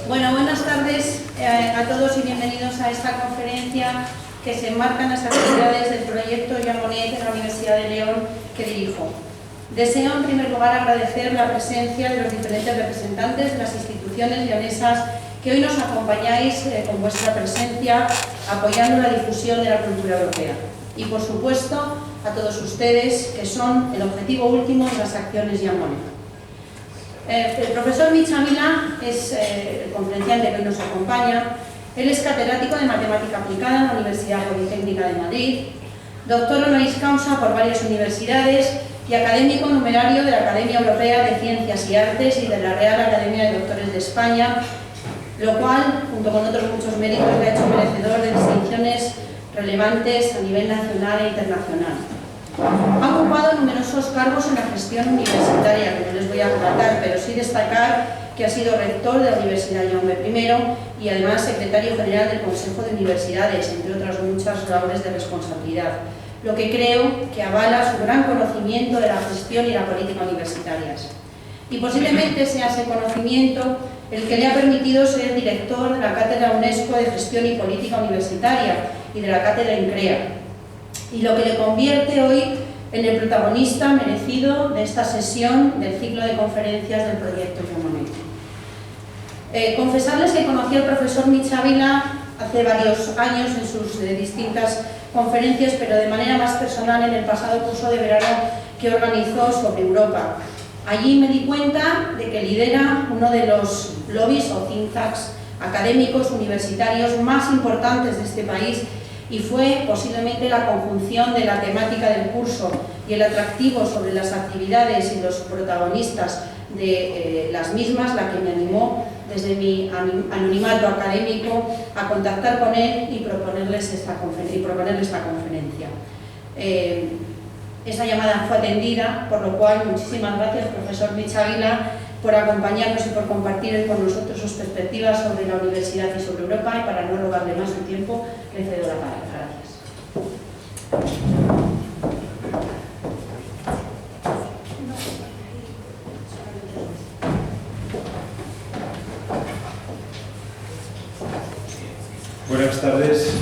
Bueno, buenas tardes a todos y bienvenidos a esta conferencia que se enmarca en las actividades del proyecto Jean Monnet en la Universidad de León que dirijo. Deseo en primer lugar agradecer la presencia de los diferentes representantes de las instituciones leonesas que hoy nos acompañáis con vuestra presencia apoyando la difusión de la cultura europea. Y por supuesto a todos ustedes que son el objetivo último de las acciones Jean Monnet. El profesor Mich Ávila es el conferenciante que hoy nos acompaña. Él es catedrático de Matemática Aplicada en la Universidad Politécnica de Madrid, doctor honoris causa por varias universidades y académico numerario de la Academia Europea de Ciencias y Artes y de la Real Academia de Doctores de España, lo cual, junto con otros muchos méritos, le ha hecho merecedor de distinciones relevantes a nivel nacional e internacional. Ha ocupado numerosos cargos en la gestión universitaria, que no les voy a relatar, pero sí destacar que ha sido rector de la Universidad Jaume I y además secretario general del Consejo de Universidades, entre otras muchas labores de responsabilidad, lo que creo que avala su gran conocimiento de la gestión y la política universitarias. Y posiblemente sea ese conocimiento el que le ha permitido ser director de la Cátedra UNESCO de Gestión y Política Universitaria y de la Cátedra INCREA, y lo que le convierte hoy en el protagonista merecido de esta sesión del ciclo de conferencias del proyecto Jean Monnet. Confesarles que conocí al profesor Mich Ávila hace varios años en sus distintas conferencias, pero de manera más personal en el pasado curso de verano que organizó sobre Europa. Allí me di cuenta de que lidera uno de los lobbies o think tanks académicos universitarios más importantes de este país, y fue posiblemente la conjunción de la temática del curso y el atractivo sobre las actividades y los protagonistas de las mismas la que me animó desde mi anonimato académico a contactar con él y proponerles esta conferencia. Esa llamada fue atendida, por lo cual muchísimas gracias, profesor Mich Ávila, por acompañarnos y por compartir con nosotros sus perspectivas sobre la universidad y sobre Europa, y para no robarle más su tiempo, le cedo la palabra. Gracias. Buenas tardes.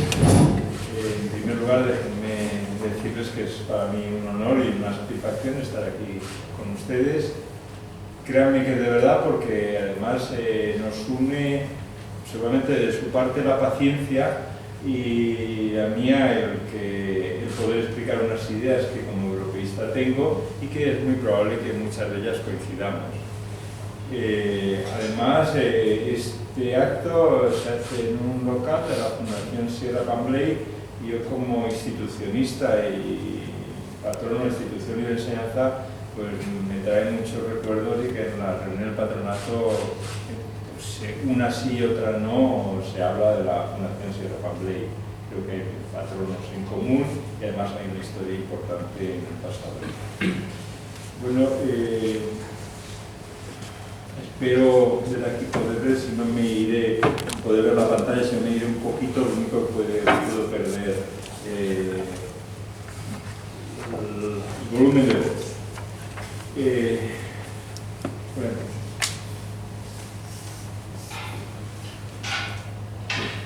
En primer lugar, déjenme decirles que es para mí un honor y una satisfacción estar aquí con ustedes. Créanme que de verdad, porque además nos une seguramente de su parte la paciencia y a mí el poder explicar unas ideas que como europeísta tengo y que es muy probable que muchas de ellas coincidamos. Además, este acto se hace en un local de la Fundación Sierra Pambley y yo como institucionista y patrono de institución y de enseñanza, pues me trae muchos recuerdos y que en la reunión del patronato, pues, una sí y otra no, se habla de la Fundación Sierra Pambley. Creo que hay patronos en común y además hay una historia importante en el pasado. Bueno, espero desde aquí poder ver, si no me iré, poder ver la pantalla, si me iré un poquito, lo único que puedo perder el volumen de voz. Bueno,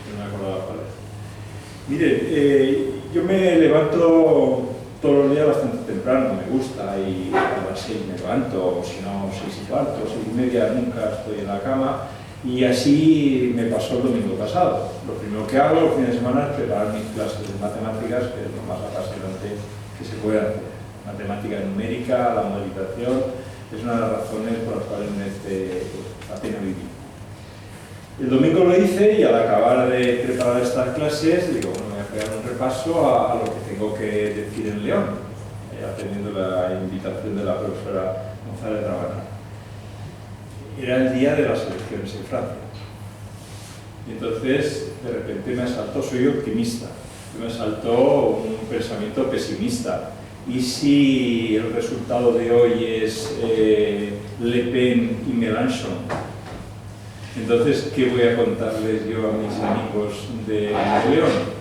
no me acordaba cuál es. Miren, yo me levanto todos los días bastante temprano, me gusta, y a las 6 me levanto, o si no, 6:15, 6:30, nunca estoy en la cama, y así me pasó el domingo pasado. Lo primero que hago los fines de semana es preparar mis clases de matemáticas, que es lo más apasionante que se puede hacer. Matemática numérica, la modelización, es una de las razones por las cuales merece la pena vivir. El domingo lo hice y al acabar de preparar estas clases, digo, bueno, voy a pegar un repaso a lo que tengo que decir en León, atendiendo la invitación de la profesora González Rabana. Era el día de las elecciones en Francia. Y entonces, de repente me asaltó, soy optimista, me asaltó un pensamiento pesimista. ¿Y si el resultado de hoy es Le Pen y Mélenchon? Entonces, ¿qué voy a contarles yo a mis amigos de León?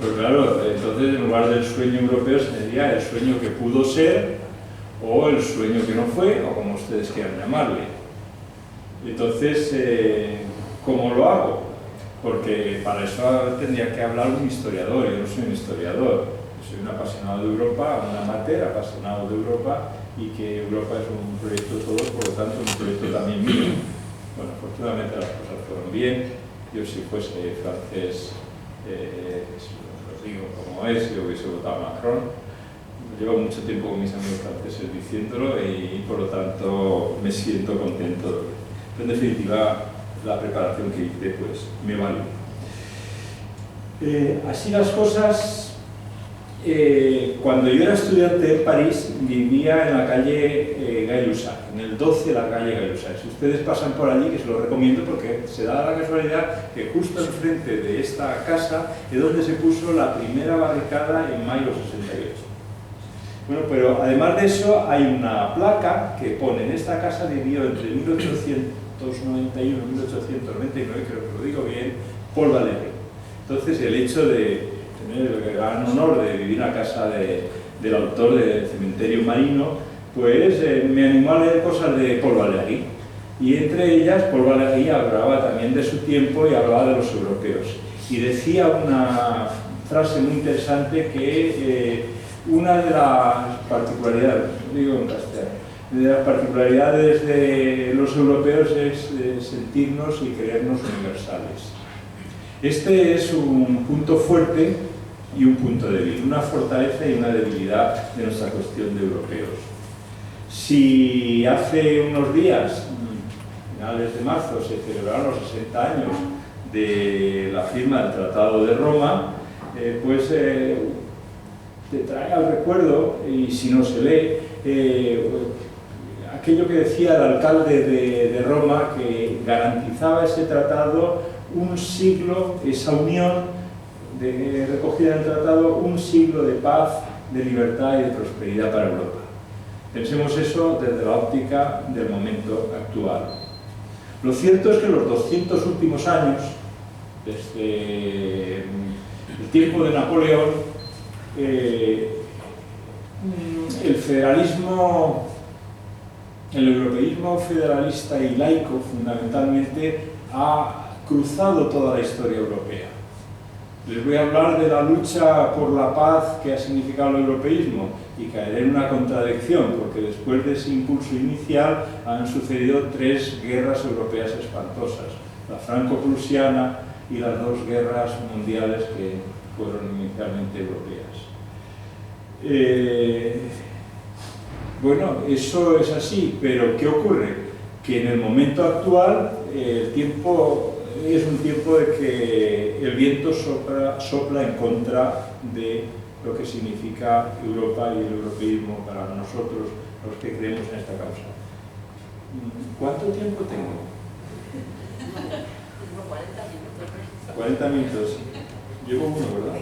Pues claro, entonces en lugar del sueño europeo sería el sueño que pudo ser o el sueño que no fue, o como ustedes quieran llamarle. Entonces, ¿cómo lo hago? Porque para eso tendría que hablar un historiador. Yo no soy un historiador, yo soy un apasionado de Europa, un amateur apasionado de Europa, y que Europa es un proyecto de todos, por lo tanto un proyecto también mío. Bueno, afortunadamente las cosas fueron bien. Yo si fuese francés, os digo como es, yo hubiese votado a Macron. Llevo mucho tiempo con mis amigos franceses diciéndolo y por lo tanto me siento contento. Pero en definitiva, la preparación que hice pues me valió. Así las cosas, cuando yo era estudiante en París vivía en la calle Gay-Lussac, en el 12 de la calle Gay-Lussac. Si ustedes pasan por allí, que se lo recomiendo porque se da la casualidad que justo enfrente de esta casa es donde se puso la primera barricada en mayo 68. Bueno, pero además de eso hay una placa que pone: en esta casa vivió entre 1891 y 1899, creo que lo digo bien, Paul Valéry. Entonces el hecho de tener el gran honor de vivir en la casa del autor del Cementerio Marino, pues me animó a leer cosas de Paul Valéry. Y entre ellas, Paul Valéry hablaba también de su tiempo y hablaba de los europeos. Y decía una frase muy interesante que una de las particularidades, digo en castellano, de las particularidades de los europeos es sentirnos y creernos universales. Este es un punto fuerte y un punto débil, una fortaleza y una debilidad de nuestra cuestión de europeos. Si hace unos días, finales de marzo, se celebraron los 60 años de la firma del Tratado de Roma, pues te trae al recuerdo, y si no se lee, aquello que decía el alcalde de Roma, que garantizaba ese tratado un siglo, esa unión recogida en el tratado, un siglo de paz, de libertad y de prosperidad para Europa. Pensemos eso desde la óptica del momento actual. Lo cierto es que los 200 últimos años, desde el tiempo de Napoleón, el federalismo, el europeísmo federalista y laico fundamentalmente ha cruzado toda la historia europea. Les voy a hablar de la lucha por la paz que ha significado el europeísmo y caeré en una contradicción, porque después de ese impulso inicial han sucedido 3 guerras europeas espantosas: la franco-prusiana y las 2 guerras mundiales que fueron inicialmente europeas. Bueno, eso es así, pero ¿qué ocurre? Que en el momento actual el tiempo es un tiempo de que el viento sopla en contra de lo que significa Europa y el europeísmo para nosotros, los que creemos en esta causa. ¿Cuánto tiempo tengo? 40 minutos. Llevo uno, ¿verdad?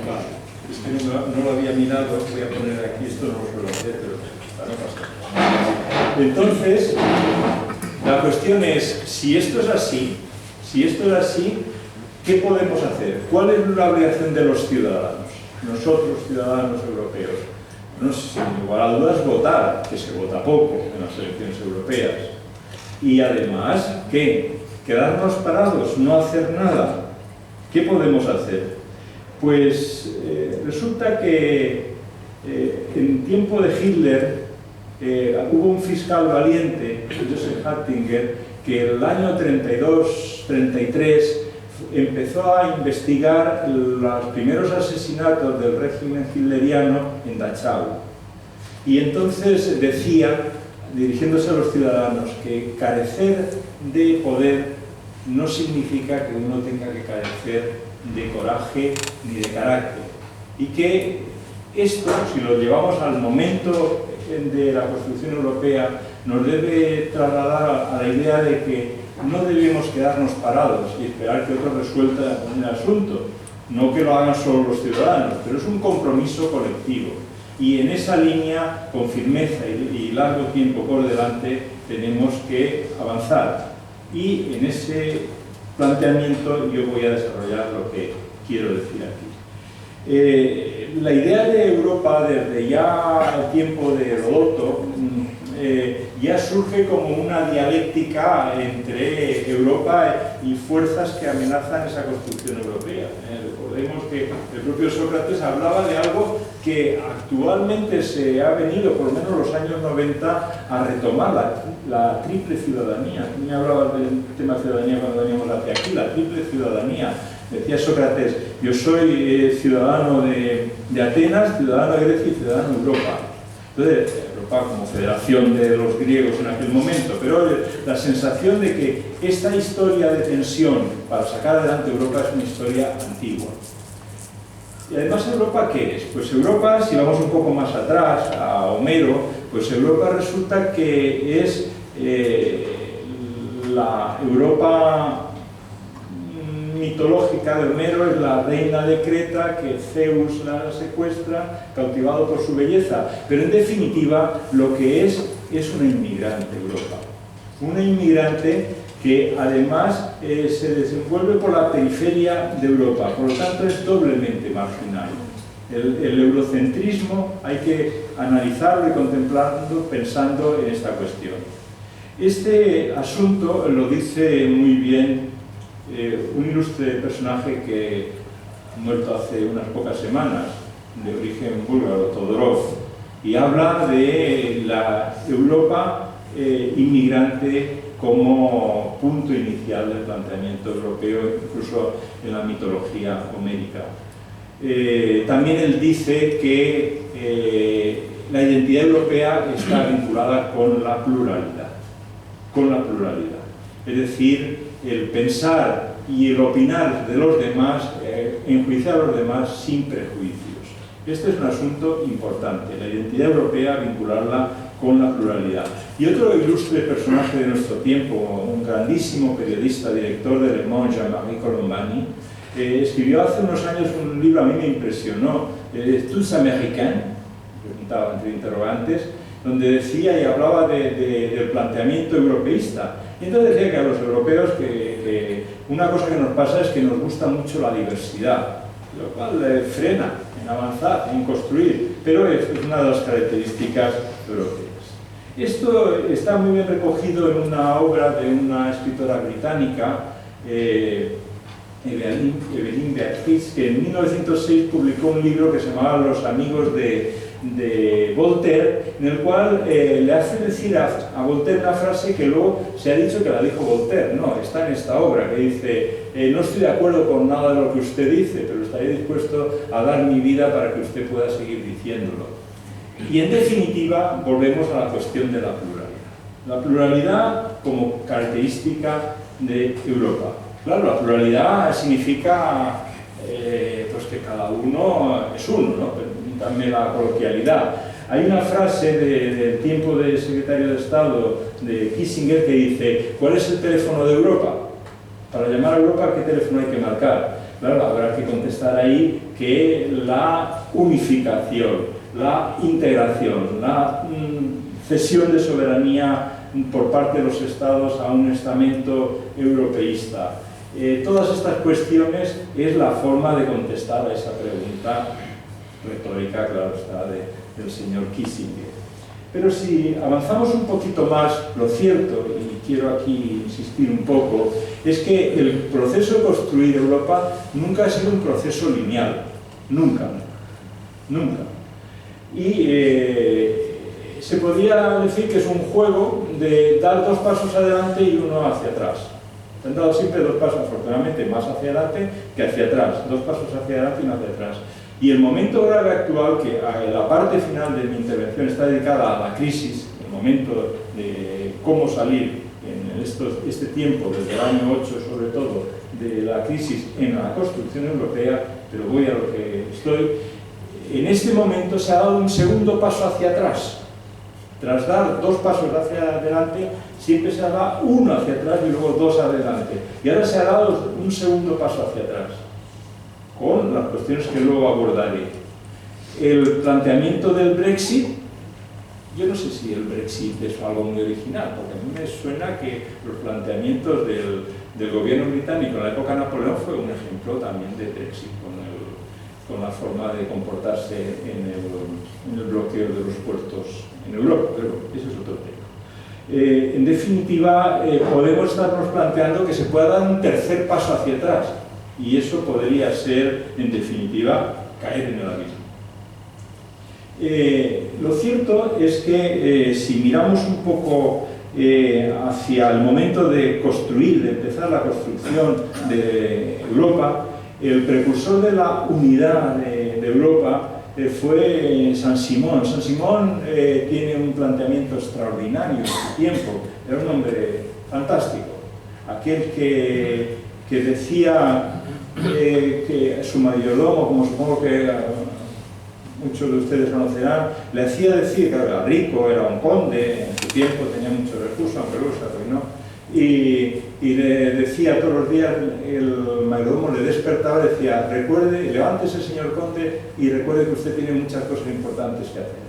Vale. Es que no lo había mirado, voy a poner aquí, esto no lo suelo hacer, pero para no pasar. Entonces, la cuestión es, si esto es así, ¿qué podemos hacer? ¿Cuál es la obligación de los ciudadanos? Nosotros, ciudadanos europeos. No sé, sin lugar a dudas, votar, que se vota poco en las elecciones europeas. Y además, ¿qué? ¿Quedarnos parados? ¿No hacer nada? ¿Qué podemos hacer? Pues resulta que en tiempo de Hitler hubo un fiscal valiente, Joseph Hattinger, que en el año 32-33 empezó a investigar los primeros asesinatos del régimen hitleriano en Dachau. Y entonces decía, dirigiéndose a los ciudadanos, que carecer de poder no significa que uno tenga que carecer de coraje ni de carácter, y que esto, si lo llevamos al momento de la construcción europea, nos debe trasladar a la idea de que no debemos quedarnos parados y esperar que otros resuelvan el asunto, no que lo hagan solo los ciudadanos, pero es un compromiso colectivo, y en esa línea, con firmeza y largo tiempo por delante, tenemos que avanzar. Y en ese planteamiento yo voy a desarrollar lo que quiero decir aquí. La idea de Europa, desde ya el tiempo de Heródoto, ya surge como una dialéctica entre Europa y fuerzas que amenazan esa construcción europea. Recordemos que el propio Sócrates hablaba de algo que actualmente se ha venido, por lo menos en los años 90, a retomar, la triple ciudadanía. Me hablaba del tema ciudadanía cuando veníamos hacia aquí, la triple ciudadanía. Decía Sócrates, yo soy ciudadano de Atenas, ciudadano de Grecia y ciudadano de Europa. Entonces, Europa como federación de los griegos en aquel momento, pero la sensación de que esta historia de tensión para sacar adelante Europa es una historia antigua. Y además, ¿Europa qué es? Pues Europa, si vamos un poco más atrás, a Homero, pues Europa resulta que es la Europa mitológica de Homero, es la reina de Creta que Zeus la secuestra, cautivado por su belleza. Pero en definitiva, lo que es una inmigrante Europa. Una inmigrante que además se desenvuelve por la periferia de Europa, por lo tanto es doblemente marginal. El eurocentrismo hay que analizarlo y contemplarlo pensando en esta cuestión. Este asunto lo dice muy bien un ilustre personaje que ha muerto hace unas pocas semanas, de origen búlgaro, Todorov, y habla de la Europa inmigrante como punto inicial del planteamiento europeo, incluso en la mitología homérica. También él dice que la identidad europea está vinculada con la pluralidad. Es decir, el pensar y el opinar de los demás, enjuiciar a los demás sin prejuicios. Este es un asunto importante, la identidad europea, vincularla con la pluralidad. Y otro ilustre personaje de nuestro tiempo, un grandísimo periodista, director de Le Monde, Jean-Marie Colombani, escribió hace unos años un libro, a mí me impresionó, Tous Américains, preguntaba entre interrogantes, donde decía y hablaba del planteamiento europeísta. Y entonces decía que a los europeos que una cosa que nos pasa es que nos gusta mucho la diversidad, lo cual frena en avanzar, en construir, pero es una de las características europeas. Esto está muy bien recogido en una obra de una escritora británica, Evelyn Beatrice, que en 1906 publicó un libro que se llamaba Los amigos de Voltaire, en el cual le hace decir a Voltaire una frase que luego se ha dicho que la dijo Voltaire, no, está en esta obra, que dice, no estoy de acuerdo con nada de lo que usted dice, pero estaré dispuesto a dar mi vida para que usted pueda seguir diciéndolo. Y en definitiva, volvemos a la cuestión de la pluralidad. La pluralidad como característica de Europa. Claro, la pluralidad significa pues que cada uno es uno, ¿no? También la coloquialidad. Hay una frase del tiempo del secretario de Estado de Kissinger que dice, ¿cuál es el teléfono de Europa? Para llamar a Europa, ¿qué teléfono hay que marcar? Claro, habrá que contestar ahí que la unificación, la integración, la cesión de soberanía por parte de los Estados a un estamento europeísta. Todas estas cuestiones es la forma de contestar a esa pregunta retórica, claro está, del señor Kissinger. Pero si avanzamos un poquito más, lo cierto, y quiero aquí insistir un poco, es que el proceso de construir Europa nunca ha sido un proceso lineal, nunca. Y se podría decir que es un juego de dar dos pasos adelante y uno hacia atrás. Se han dado siempre dos pasos, afortunadamente, más hacia adelante que hacia atrás, dos pasos hacia adelante y uno hacia atrás. Y el momento grave actual, que la parte final de mi intervención está dedicada a la crisis, el momento de cómo salir en este tiempo, desde el año 8 sobre todo, de la crisis en la construcción europea, pero voy a lo que estoy, en este momento se ha dado un segundo paso hacia atrás. Tras dar dos pasos hacia adelante, siempre se da uno hacia atrás y luego dos adelante. Y ahora se ha dado un segundo paso hacia atrás, con las cuestiones que luego abordaré. El planteamiento del Brexit Yo no sé si el Brexit es algo muy original, porque a mí me suena que los planteamientos del gobierno británico en la época de Napoleón fue un ejemplo también de Brexit, con la forma de comportarse en el bloqueo de los puertos en Europa, pero ese es otro tema. En definitiva, podemos estarnos planteando que se pueda dar un tercer paso hacia atrás, y eso podría ser, en definitiva, caer en el abismo. Lo cierto es que si miramos un poco hacia el momento de construir, de empezar la construcción de Europa, el precursor de la unidad de Europa fue Saint-Simon. Saint-Simon tiene un planteamiento extraordinario en su tiempo, era un hombre fantástico, aquel que decía que su mayordomo, como supongo que muchos de ustedes conocerán, le hacía decir que era rico, era un conde, en su tiempo tenía muchos recursos, aunque luego se arruinó, y le decía todos los días, el mayordomo le despertaba y decía: recuerde, levántese, señor conde, y recuerde que usted tiene muchas cosas importantes que hacer.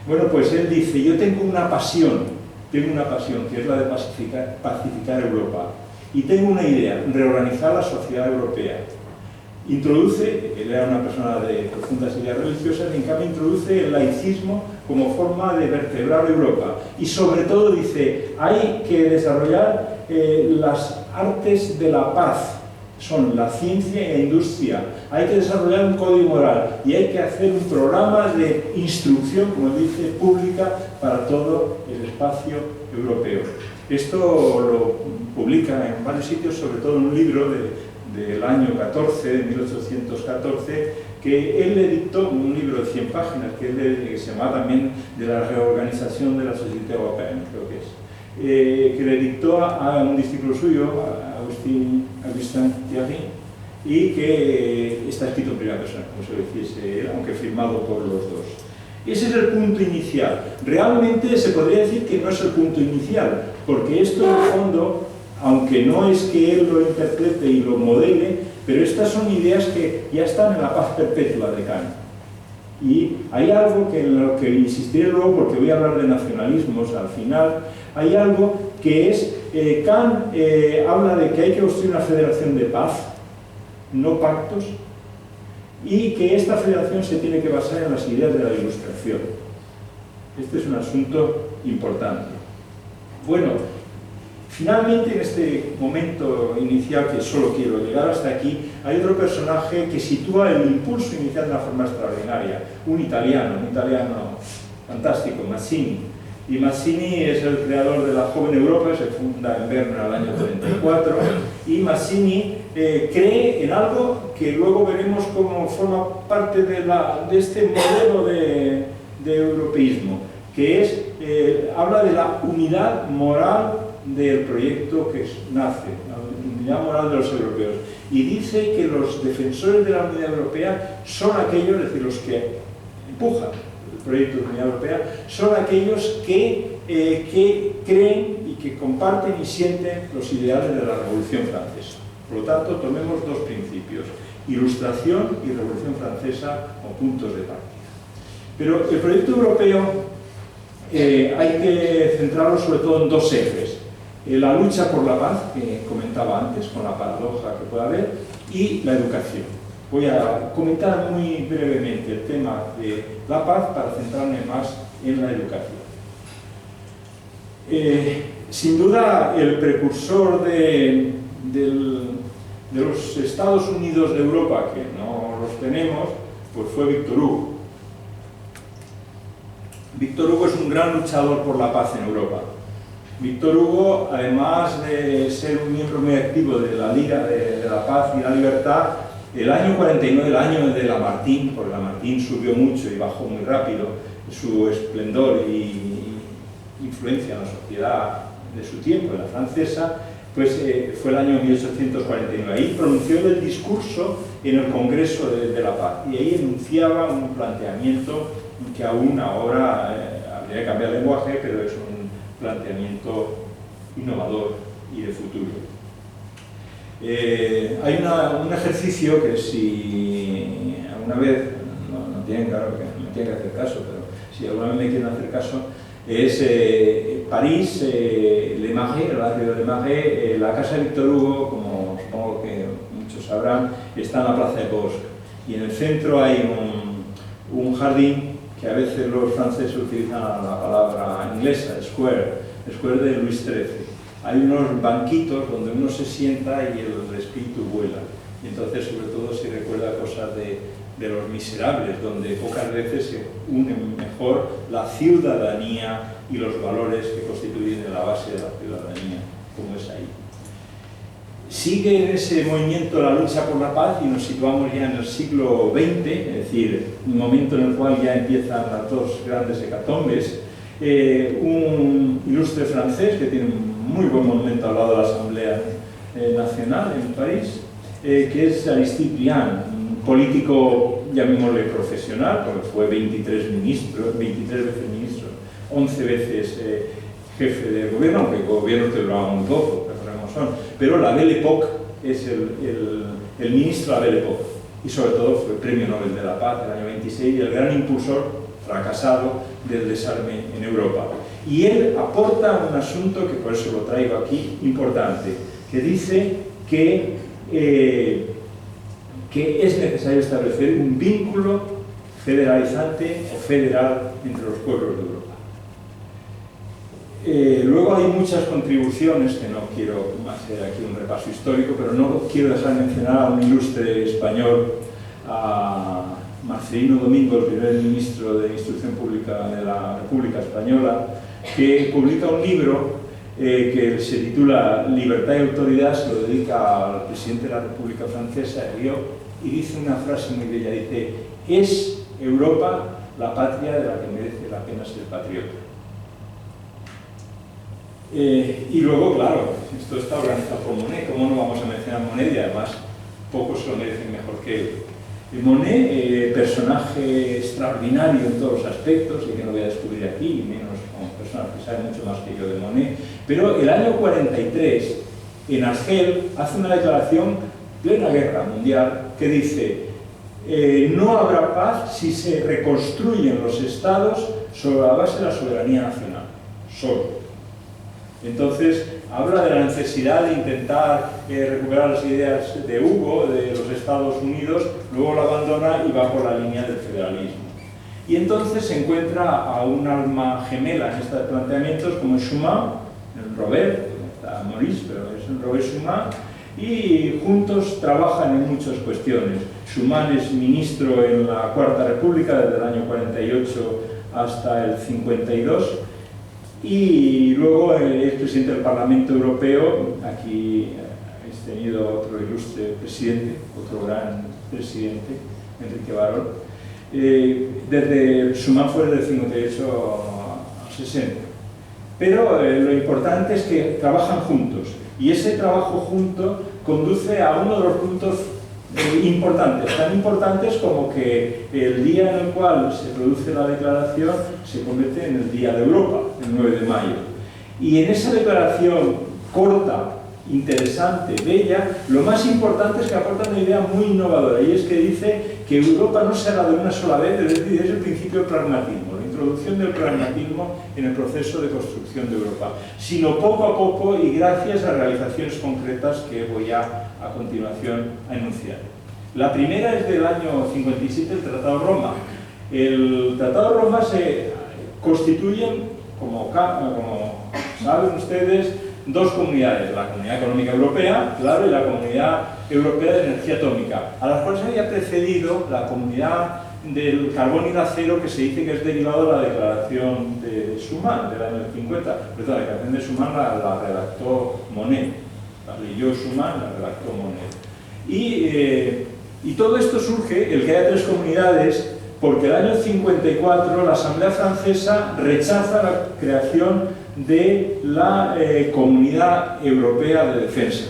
Bueno, pues él dice: yo tengo una pasión, que es la de pacificar Europa, y tengo una idea: reorganizar la sociedad europea. Introduce, él era una persona de profundas ideas religiosas, y en cambio introduce el laicismo como forma de vertebrar Europa. Y sobre todo dice, hay que desarrollar las artes de la paz, son la ciencia y la industria. Hay que desarrollar un código moral y hay que hacer un programa de instrucción, como dice, pública para todo el espacio europeo. Esto lo publica en varios sitios, sobre todo en un libro del año 14, de 1814, que él le dictó, un libro de 100 páginas, que se llama también de la reorganización de la Sociedad Europea, creo que es, que le dictó a un discípulo suyo, a Augustin Thierry, y que está escrito en primera persona, como se lo hiciese él, aunque firmado por los dos. Ese es el punto inicial. Realmente se podría decir que no es el punto inicial, porque esto en el fondo, aunque no es que él lo interprete y lo modele, pero estas son ideas que ya están en la paz perpetua de Kant. Y hay algo que en lo que insistiré luego, porque voy a hablar de nacionalismos al final, hay algo que es, Kant habla de que hay que construir una federación de paz, no pactos, y que esta federación se tiene que basar en las ideas de la Ilustración. Este es un asunto importante. Bueno, finalmente, en este momento inicial, que solo quiero llegar hasta aquí, hay otro personaje que sitúa el impulso inicial de una forma extraordinaria, un italiano fantástico, Mazzini. Y Mazzini es el creador de la Joven Europa, se funda en Berna el año 34, y Mazzini cree en algo que luego veremos cómo forma parte de este modelo de europeísmo, que es, habla de la unidad moral del proyecto que nace, la unidad moral de los europeos, y dice que los defensores de la unidad europea son aquellos, es decir, los que empujan el proyecto de la unidad europea, son aquellos que creen y que comparten y sienten los ideales de la Revolución Francesa. Por lo tanto, tomemos dos principios: Ilustración y Revolución Francesa como puntos de partida. Pero el proyecto europeo hay que centrarlo sobre todo en dos ejes: la lucha por la paz, que comentaba antes, con la paradoja que puede haber, y la educación. Voy a comentar muy brevemente el tema de la paz para centrarme más en la educación. Sin duda, el precursor de los Estados Unidos de Europa, que no los tenemos, pues fue Víctor Hugo. Víctor Hugo es un gran luchador por la paz en Europa. Víctor Hugo, además de ser un miembro muy activo de la Liga de la Paz y la Libertad, el año 49, el año de Lamartine, porque Lamartine subió mucho y bajó muy rápido, su esplendor y influencia en la sociedad de su tiempo, en la francesa, pues fue el año 1849. Ahí pronunció el discurso en el Congreso de la Paz, y ahí enunciaba un planteamiento que aún ahora habría que cambiar el lenguaje, pero es un planteamiento innovador y de futuro. Hay un ejercicio que, si alguna vez, no tienen claro que tiene que hacer caso, pero si alguna vez me quieren hacer caso, es París, Le Marais, el barrio de Le Marais, la casa de Víctor Hugo, como supongo que muchos sabrán, está en la plaza de Bosque. Y en el centro hay un jardín que a veces los franceses utilizan la palabra inglesa, square de Luis XIII. Hay unos banquitos donde uno se sienta y el espíritu vuela. Y entonces, sobre todo, se recuerda cosas de los miserables, donde pocas veces se unen mejor la ciudadanía y los valores que constituyen la base de la ciudadanía, como es ahí. Sigue en ese movimiento la lucha por la paz y nos situamos ya en el siglo XX, es decir, un momento en el cual ya empiezan las dos grandes hecatombes. Un ilustre francés que tiene un muy buen monumento al lado de la Asamblea Nacional en París, que es Aristide Briand, un político, llamémosle profesional, porque fue 23 veces ministro, 11 veces jefe de gobierno, aunque el gobierno te duraban poco, pero la Belle Époque es el ministro de la Belle Époque, y sobre todo fue Premio Nobel de la Paz en el año 26 y el gran impulsor fracasado del desarme en Europa. Y él aporta un asunto, que por eso lo traigo aquí, importante, que dice que es necesario establecer un vínculo federalizante o federal entre los pueblos de Europa. Luego hay muchas contribuciones, que no quiero hacer aquí un repaso histórico, pero no quiero dejar de mencionar a un ilustre español, a Marcelino Domingos, primer ministro de Instrucción Pública de la República Española, que publica un libro que se titula Libertad y Autoridad, se lo dedica al presidente de la República Francesa, Herriot, y dice una frase muy bella, dice: es Europa la patria de la que merece la pena ser patriota. Y luego, claro, esto está organizado por Monet, ¿cómo no vamos a mencionar Monet? Y además, pocos se lo merecen mejor que él. Monet, personaje extraordinario en todos los aspectos, y que no voy a descubrir aquí, menos como persona que sabe mucho más que yo de Monet, pero el año 43, en Argel, hace una declaración plena guerra mundial que dice: no habrá paz si se reconstruyen los estados sobre la base de la soberanía nacional, solo. Entonces, habla de la necesidad de intentar recuperar las ideas de Hugo, de los Estados Unidos, luego lo abandona y va por la línea del federalismo. Y entonces se encuentra a un alma gemela en estos planteamientos como Schuman, el Robert, está Maurice, pero es el Robert Schuman, y juntos trabajan en muchas cuestiones. Schuman es ministro en la Cuarta República desde el año 48 hasta el 52, y luego es presidente del Parlamento Europeo. Aquí he tenido otro ilustre presidente, otro gran presidente, Enrique Barón. Desde Schuman fue desde el 58 a 60. Pero lo importante es que trabajan juntos, y ese trabajo junto conduce a uno de los puntos importantes, tan importantes como que el día en el cual se produce la declaración se convierte en el Día de Europa, el 9 de mayo. Y en esa declaración corta, interesante, bella, lo más importante es que aporta una idea muy innovadora, y es que dice que Europa no se haga de una sola vez, es decir, es el principio del pragmatismo, la introducción del pragmatismo en el proceso de construcción de Europa, sino poco a poco y gracias a realizaciones concretas que voy a continuación a enunciar. La primera es del año 57, el Tratado de Roma. El Tratado de Roma se constituyen, como saben ustedes, dos comunidades: la Comunidad Económica Europea, claro, y la Comunidad Europea de Energía Atómica, a las cuales había precedido la Comunidad del Carbón y el Acero, que se dice que es derivado de la declaración de Schuman del año 50. Pero la declaración de Schuman la redactó Monet, la leyó Schuman, la redactó Monet. Y todo esto surge, el que haya tres comunidades, porque el año 54 la Asamblea Francesa rechaza la creación de la Comunidad Europea de Defensa.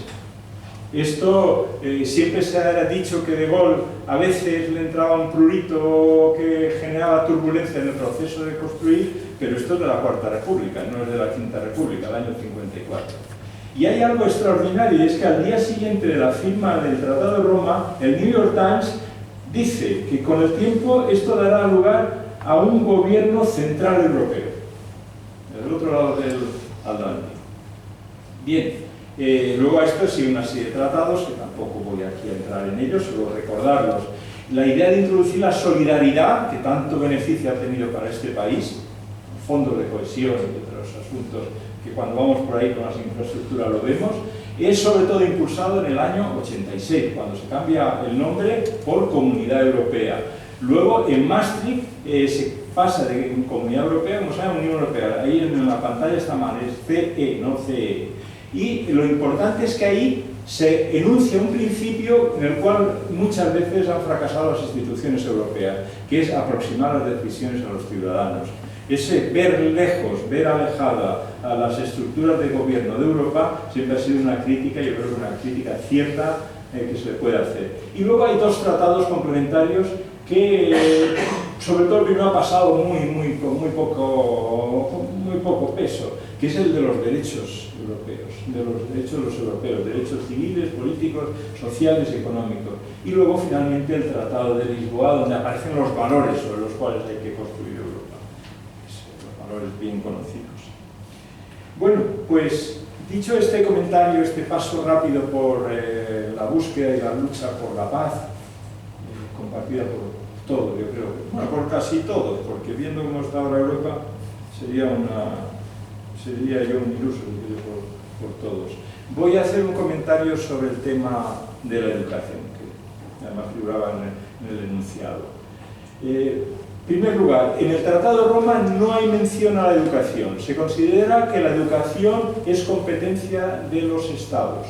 Esto siempre se ha dicho que De Gaulle a veces le entraba un prurito que generaba turbulencia en el proceso de construir, pero esto es de la Cuarta República, no es de la Quinta República, el año 54. Y hay algo extraordinario, y es que al día siguiente de la firma del Tratado de Roma, el New York Times dice que con el tiempo esto dará lugar a un gobierno central europeo, del otro lado del Atlántico. Bien, luego a esto sigue una serie de tratados, que tampoco voy aquí a entrar en ellos, solo recordarlos. La idea de introducir la solidaridad, que tanto beneficio ha tenido para este país, fondos de cohesión y otros asuntos que cuando vamos por ahí con las infraestructuras lo vemos, es sobre todo impulsado en el año 86, cuando se cambia el nombre por Comunidad Europea. Luego en Maastricht se pasa de Comunidad Europea, como saben, Unión Europea. Ahí en la pantalla está mal, es CE, no CE. Y lo importante es que ahí se enuncia un principio en el cual muchas veces han fracasado las instituciones europeas, que es aproximar las decisiones a los ciudadanos. Ese ver lejos, ver alejada a las estructuras de gobierno de Europa siempre ha sido una crítica, yo creo que una crítica cierta que se le puede hacer. Y luego hay dos tratados complementarios que, sobre todo el primero ha pasado con muy poco peso, que es el de los derechos europeos, de los derechos de los europeos, derechos civiles, políticos, sociales y económicos. Y luego finalmente el Tratado de Lisboa, donde aparecen los valores sobre los cuales hay que construir Europa. Los valores bien conocidos. Bueno, pues dicho este comentario, este paso rápido por la búsqueda y la lucha por la paz, compartida por todos, yo creo, bueno, por casi todos, porque viendo cómo está ahora Europa, sería yo un iluso por todos. Voy a hacer un comentario sobre el tema de la educación, que además figuraba en el enunciado. En primer lugar, en el Tratado de Roma no hay mención a la educación. Se considera que la educación es competencia de los estados.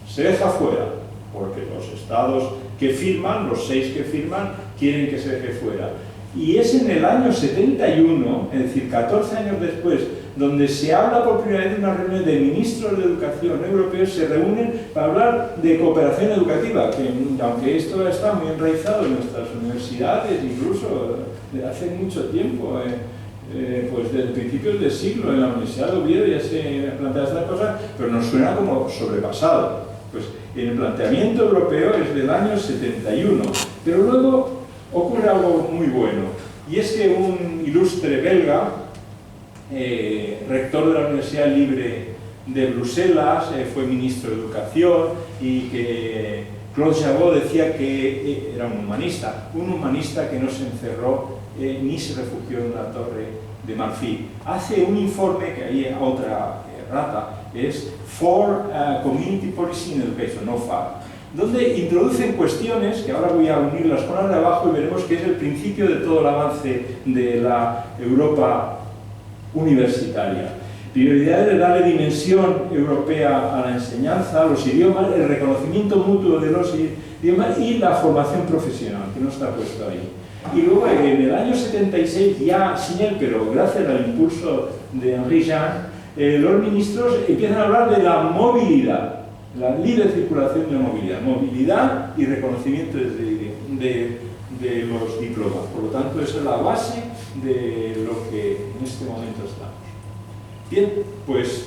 Se deja fuera, porque los estados que firman, los 6 que firman, quieren que se deje fuera. Y es en el año 71, es decir, 14 años después, donde se habla por primera vez de una reunión de ministros de educación europeos, se reúnen para hablar de cooperación educativa, que aunque esto está muy enraizado en nuestras universidades, incluso desde hace mucho tiempo, pues desde principios del siglo, en la Universidad de Oviedo ya se plantea esta cosa, pero nos suena como sobrepasado. Pues en el planteamiento europeo es del año 71, pero luego ocurre algo muy bueno, y es que un ilustre belga, rector de la Universidad Libre de Bruselas, fue ministro de Educación, y que Claude Jabot decía que era un humanista que no se encerró ni se refugió en una torre de marfil. Hace un informe, que ahí otra rata, es For Community Policy in Education, no FAR, donde introducen cuestiones que ahora voy a unirlas con las de abajo y veremos que es el principio de todo el avance de la Europa universitaria. Prioridad de darle dimensión europea a la enseñanza, a los idiomas, el reconocimiento mutuo de los idiomas y la formación profesional, que no está puesto ahí. Y luego en el año 76, ya sin él, pero gracias al impulso de Henri Jean, los ministros empiezan a hablar de la movilidad, la libre circulación de la movilidad y reconocimiento de los diplomas. Por lo tanto, esa es la base de lo que en este momento estamos. Bien, pues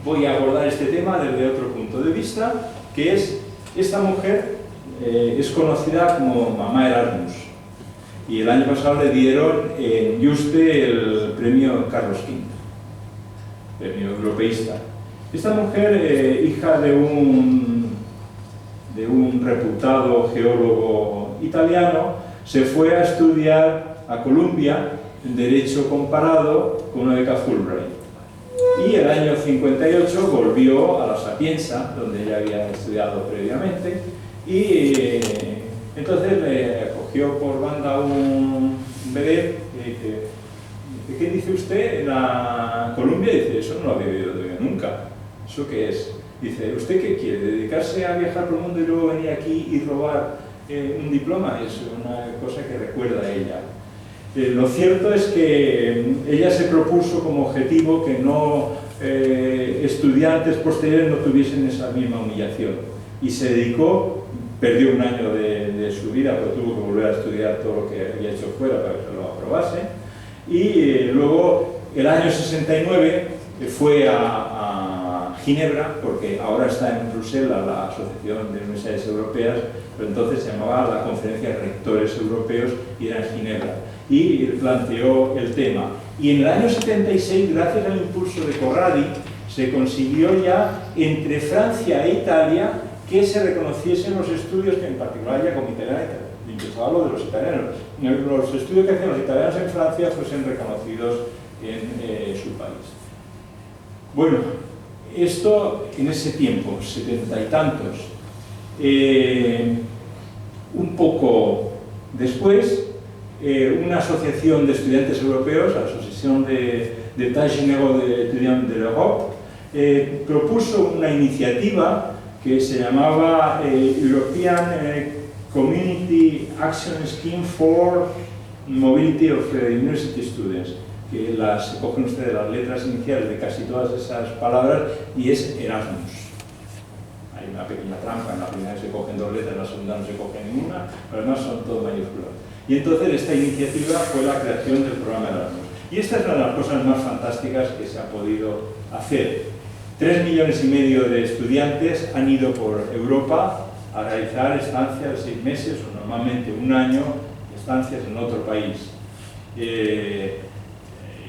voy a abordar este tema desde otro punto de vista, que es, esta mujer es conocida como Mamá Erasmus, y el año pasado le dieron en Yuste el premio Carlos V, premio europeísta. Esta mujer, hija de un reputado geólogo italiano, se fue a estudiar a Columbia en Derecho Comparado con una beca Fulbright. Y el año 58 volvió a la Sapienza, donde ella había estudiado previamente, y entonces le acogió por banda un bebé y dice: ¿qué dice usted en la Columbia? Dice: eso no lo había oído nunca. ¿Eso qué es? Dice: ¿usted qué quiere? ¿Dedicarse a viajar por el mundo y luego venir aquí y robar un diploma? Es una cosa que recuerda a ella. Lo cierto es que ella se propuso como objetivo que estudiantes posteriores no tuviesen esa misma humillación, y se dedicó, perdió un año de su vida, pero tuvo que volver a estudiar todo lo que había hecho fuera para que se lo aprobase, y luego el año 69 fue a Ginebra, porque ahora está en Bruselas la Asociación de Universidades Europeas, pero entonces se llamaba la Conferencia de Rectores Europeos y era en Ginebra. Y planteó el tema. Y en el año 76, gracias al impulso de Corradi, se consiguió ya entre Francia e Italia que se reconociesen los estudios que en particular ya como italiana, yo hablo de los italianos, los estudios que hacían los italianos en Francia fuesen reconocidos en su país. Bueno, esto en ese tiempo, 70 y tantos. Un poco después, una asociación de estudiantes europeos, la Asociación de États Généraux d'Étudiants de l'Europe, propuso una iniciativa que se llamaba European Community Action Scheme for Mobility of University Students, que se cogen ustedes las letras iniciales de casi todas esas palabras y es Erasmus. Hay una pequeña trampa, en la primera se cogen dos letras, en la segunda no se coge ninguna, pero además son todas mayúsculas. Y entonces esta iniciativa fue la creación del programa Erasmus. Y esta es una de las cosas más fantásticas que se ha podido hacer. 3,5 millones de estudiantes han ido por Europa a realizar estancias de 6 meses o normalmente un año, estancias en otro país.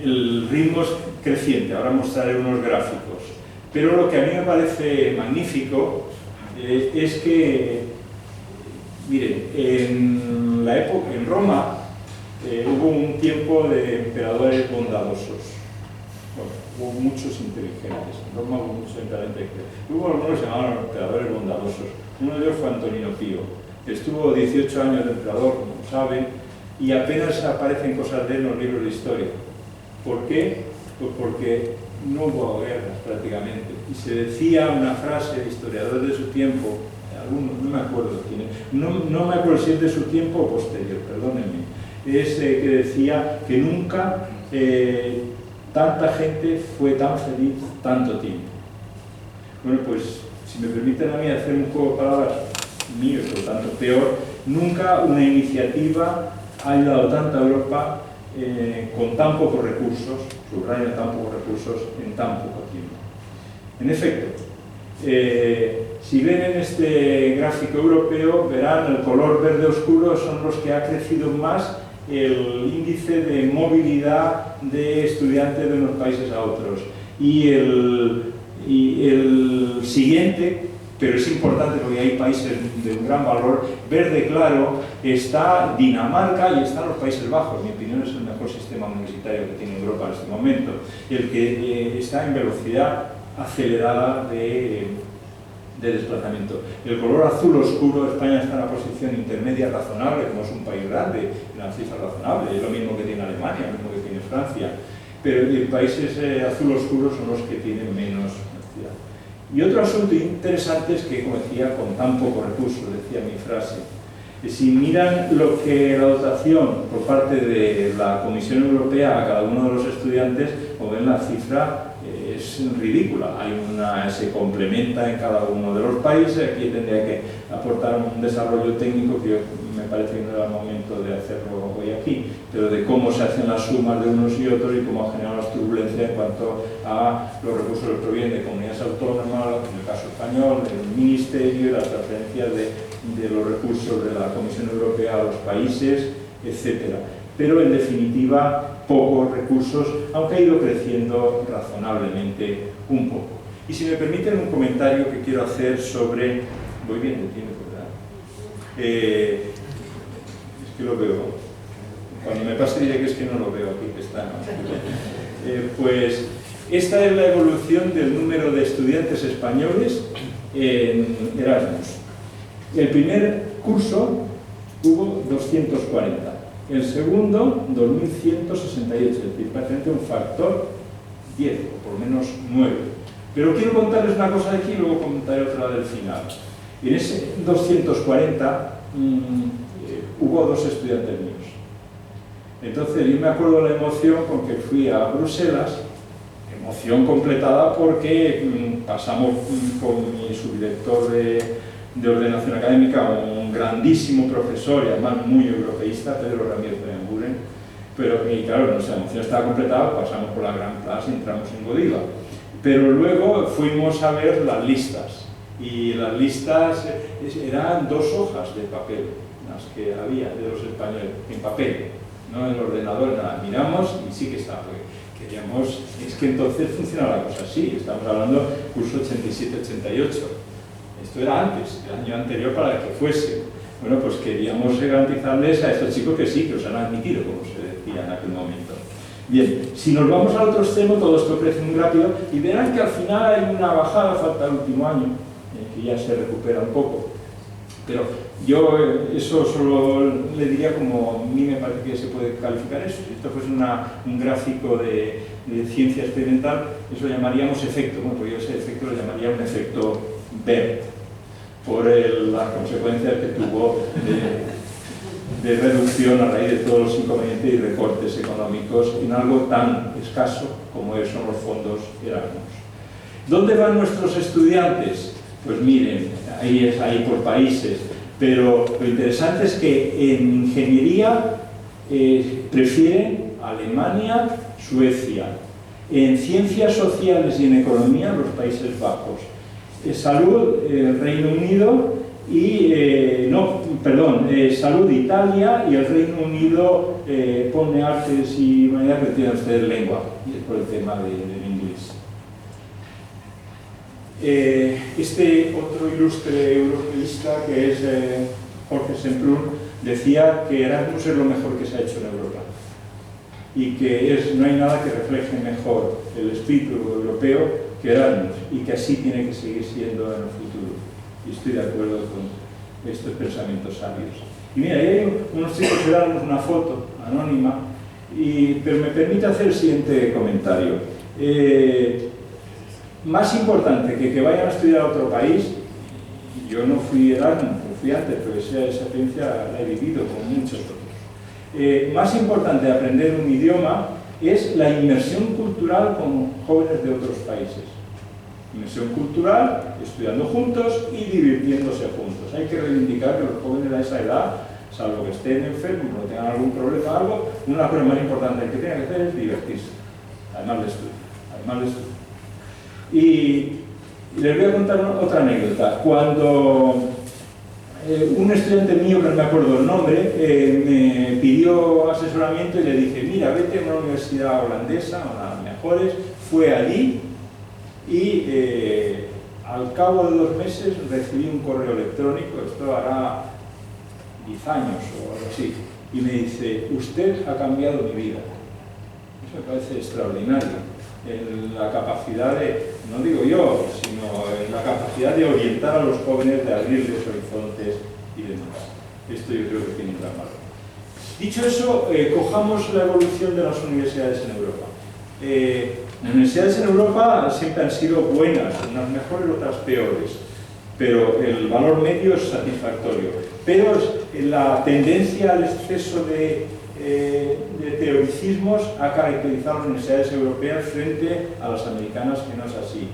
El ritmo es creciente, ahora mostraré unos gráficos. Pero lo que a mí me parece magnífico es que, miren, en Roma hubo un tiempo de emperadores bondadosos. Bueno, hubo muchos inteligentes, en Roma hubo muchos inteligentes. Hubo algunos que se llamaban emperadores bondadosos. Uno de ellos fue Antonino Pío. Estuvo 18 años de emperador, como saben, y apenas aparecen cosas de él en los libros de historia. ¿Por qué? Pues porque no hubo guerras prácticamente. Y se decía una frase de historiadores de su tiempo, algunos, no me acuerdo quién es, no me acuerdo si es de su tiempo o posterior, perdónenme, es que decía que nunca tanta gente fue tan feliz tanto tiempo. Bueno, pues si me permiten a mí hacer un juego de palabras mío, por lo tanto peor, nunca una iniciativa ha ayudado tanto a Europa con tan pocos recursos, subrayo tan pocos recursos, en tan poco tiempo. En efecto, si ven en este gráfico europeo, verán el color verde oscuro son los que ha crecido más el índice de movilidad de estudiantes de unos países a otros. Y el siguiente, pero es importante porque hay países de un gran valor, verde claro, está Dinamarca y están los Países Bajos. En mi opinión es el mejor sistema universitario que tiene Europa en este momento, el que está en velocidad acelerada de desplazamiento. El color azul oscuro, España está en una posición intermedia razonable, como es un país grande, en una cifra razonable, es lo mismo que tiene Alemania, lo mismo que tiene Francia, pero los países azul oscuro son los que tienen menos velocidad. Y otro asunto interesante es que, como decía, con tan pocos recursos, decía mi frase, si miran lo que la dotación por parte de la Comisión Europea a cada uno de los estudiantes, como ven la cifra es ridícula. Se complementa en cada uno de los países. Aquí tendría que aportar un desarrollo técnico que me parece que no era el momento de hacerlo hoy aquí, pero de cómo se hacen las sumas de unos y otros y cómo ha generado las turbulencias en cuanto a los recursos que provienen de comunidades autónomas, en el caso español, del ministerio, las transferencias de los recursos de la Comisión Europea a los países, etcétera. Pero en definitiva, pocos recursos, aunque ha ido creciendo razonablemente un poco. Y si me permiten un comentario que quiero hacer sobre... Voy bien de tiempo, ¿verdad? Es que lo veo. Cuando me pase diré que es que no lo veo aquí, que está, ¿no? Pues esta es la evolución del número de estudiantes españoles en Erasmus. El primer curso hubo 240. El segundo, 2.168, es decir, prácticamente un factor 10, o por lo menos 9. Pero quiero contarles una cosa de aquí y luego contaré otra del final. En ese 240 hubo 2 estudiantes míos. Entonces yo me acuerdo de la emoción con que fui a Bruselas, emoción completada porque pasamos con mi subdirector de ordenación académica, un grandísimo profesor y además muy europeísta, Pedro Ramírez Benburen, Pero, y claro, nuestra emoción estaba completada, pasamos por la Gran Plaza y entramos en Godiva. Pero luego fuimos a ver las listas, y las listas eran 2 hojas de papel, las que había de los españoles, en papel, no en el ordenador, nada. Miramos y sí que estaba, porque queríamos, es que entonces funcionaba la cosa así, estamos hablando curso 87-88, esto era antes, el año anterior para que fuese. Bueno, pues queríamos garantizarles a estos chicos que sí, que os han admitido, como se decía en aquel momento. Bien, si nos vamos al otro extremo, todo esto crece muy rápido y verán que al final hay una bajada, falta el último año, que ya se recupera un poco. Pero yo eso solo le diría como a mí me parece que se puede calificar eso. Si esto fuese un gráfico de ciencia experimental, eso lo llamaríamos efecto. Bueno, pues yo ese efecto lo llamaría un efecto BERT, por las consecuencias que tuvo de reducción a raíz de todos los inconvenientes y recortes económicos en algo tan escaso como son los fondos Erasmus. ¿Dónde van nuestros estudiantes? Pues miren, ahí es ahí por países, pero lo interesante es que en ingeniería prefieren Alemania, Suecia, en ciencias sociales y en economía los Países Bajos, salud Reino Unido y salud Italia, y el Reino Unido pone artes y humanidades, que tienen ustedes lengua, y es por el tema del inglés. Este otro ilustre europeísta, que es Jorge Semprún, decía que Erasmus es lo mejor que se ha hecho en Europa y que no hay nada que refleje mejor el espíritu europeo que Erasmus, y que así tiene que seguir siendo en el futuro. Y estoy de acuerdo con estos pensamientos sabios. Y mira, ahí hay unos chicos que dan una foto anónima, pero me permite hacer el siguiente comentario. Más importante que vayan a estudiar a otro país, yo no fui Erasmus, fui antes, pero esa experiencia la he vivido con muchos otros. Más importante de aprender un idioma es la inmersión cultural con jóvenes de otros países. Inmersión cultural, estudiando juntos y divirtiéndose juntos. Hay que reivindicar que los jóvenes a esa edad, salvo que estén enfermos o tengan algún problema o algo, una cosa más importante que tienen que hacer es divertirse, además de estudiar. Y les voy a contar otra anécdota. Cuando un estudiante mío, que no me acuerdo el nombre, me pidió asesoramiento y le dije, mira, vete a una universidad holandesa, una de las mejores, fue allí y al cabo de 2 meses recibí un correo electrónico, esto hará 10 años o algo así, y me dice, usted ha cambiado mi vida. Eso me parece extraordinario. La capacidad de, no digo yo, sino la capacidad de orientar a los jóvenes, de abrirles horizontes y demás. Esto yo creo que tiene un gran valor. Dicho eso, cojamos la evolución de las universidades en Europa. Las universidades en Europa siempre han sido buenas, unas mejores, otras peores, pero el valor medio es satisfactorio. Pero la tendencia al exceso de teoricismos ha caracterizado a las universidades europeas frente a las americanas, que no es así.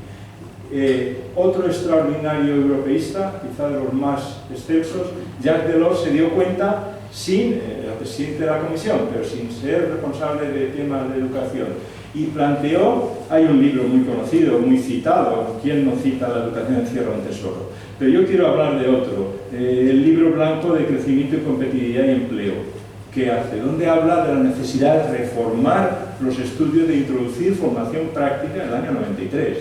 Otro extraordinario europeísta, quizá de los más excelsos, Jacques Delors, se dio cuenta, sin el presidente de la comisión, pero sin ser responsable de temas de educación, y planteó, hay un libro muy conocido, muy citado, ¿quién no cita La educación encierra un tesoro? Pero yo quiero hablar de otro, el libro blanco de Crecimiento y Competitividad y Empleo, que hace, donde habla de la necesidad de reformar los estudios, de introducir formación práctica en el año 93,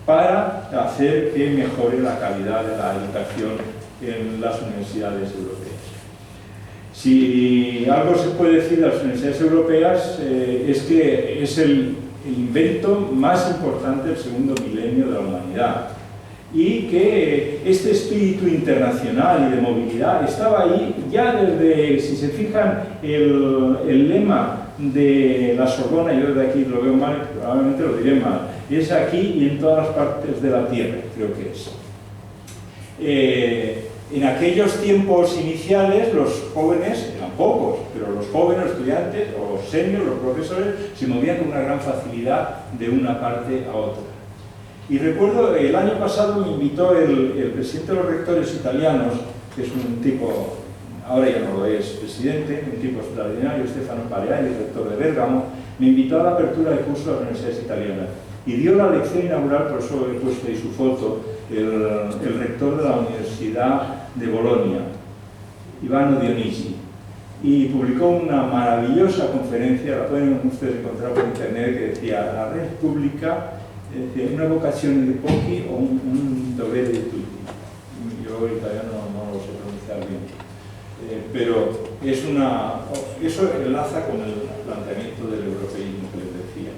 para hacer que mejore la calidad de la educación en las universidades europeas. Si algo se puede decir de las universidades europeas, es que es el invento más importante del segundo milenio de la humanidad, y que este espíritu internacional y de movilidad estaba ahí ya desde, si se fijan, el lema de la Sorbona, yo desde aquí lo veo mal, probablemente lo diré mal, es aquí y en todas las partes de la tierra, creo que es. En aquellos tiempos iniciales los jóvenes, eran pocos, pero los jóvenes, los estudiantes o los seniors, los profesores, se movían con una gran facilidad de una parte a otra. Y recuerdo, el año pasado me invitó el presidente de los rectores italianos, que es un tipo ahora ya no lo es, presidente, un tipo extraordinario, Stefano Pareani, rector de Bérgamo, me invitó a la apertura de curso de las universidades italianas y dio la lección inaugural, por eso he puesto ahí su foto, el rector de la Universidad de Bolonia, Ivano Dionisi, y publicó una maravillosa conferencia, la pueden ustedes encontrar por internet, que decía la República, una vocación de pochi o un dovere di tutti. Yo italiano no lo sé pronunciar bien, pero eso enlaza con el planteamiento del europeísmo que les decía.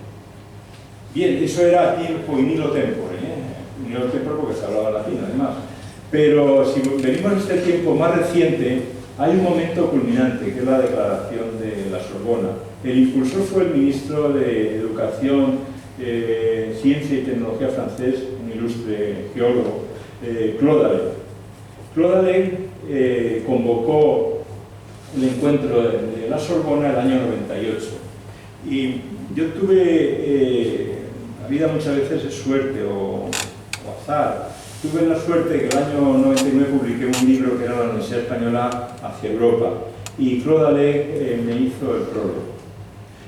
Bien, eso era tiempo in illo tempore, in illo tempore porque se hablaba latín además, pero si venimos a este tiempo más reciente, hay un momento culminante, que es la declaración de la Sorbona. El impulsor fue el ministro de Educación, Ciencia y Tecnología francés, un ilustre geólogo, Claude Allais. Claude Allais convocó el encuentro de la Sorbona el año 98. Y yo tuve, la vida muchas veces es suerte o azar. Tuve la suerte de que el año 99 publiqué un libro que era la Universidad Española hacia Europa y Claude Allais me hizo el prólogo.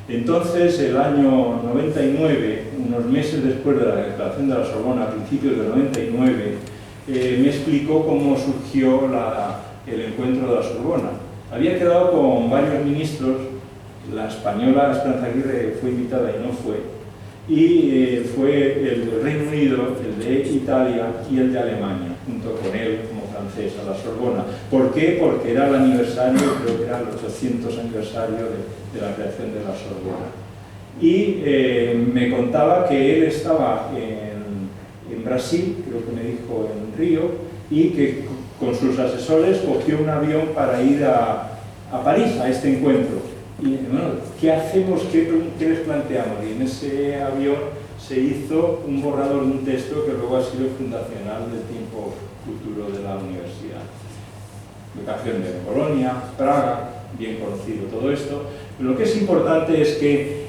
Entonces, el año 99, unos meses después de la declaración de la Sorbona, a principios del 99, me explicó cómo surgió el encuentro de la Sorbona. Había quedado con varios ministros, la española Esperanza Aguirre fue invitada y no fue, y fue el del Reino Unido, el de Italia y el de Alemania, junto con él como francés a la Sorbona. ¿Por qué? Porque era el aniversario, creo que era el 800 aniversario de la creación de la Sorbona. Y me contaba que él estaba en Brasil, creo que me dijo en Río, y que con sus asesores cogió un avión para ir a París, a este encuentro. Y bueno, ¿qué hacemos? ¿Qué les planteamos? Y en ese avión se hizo un borrador de un texto que luego ha sido fundacional del tiempo futuro de la universidad. Educación de Bolonia, Praga, bien conocido todo esto. Pero lo que es importante es que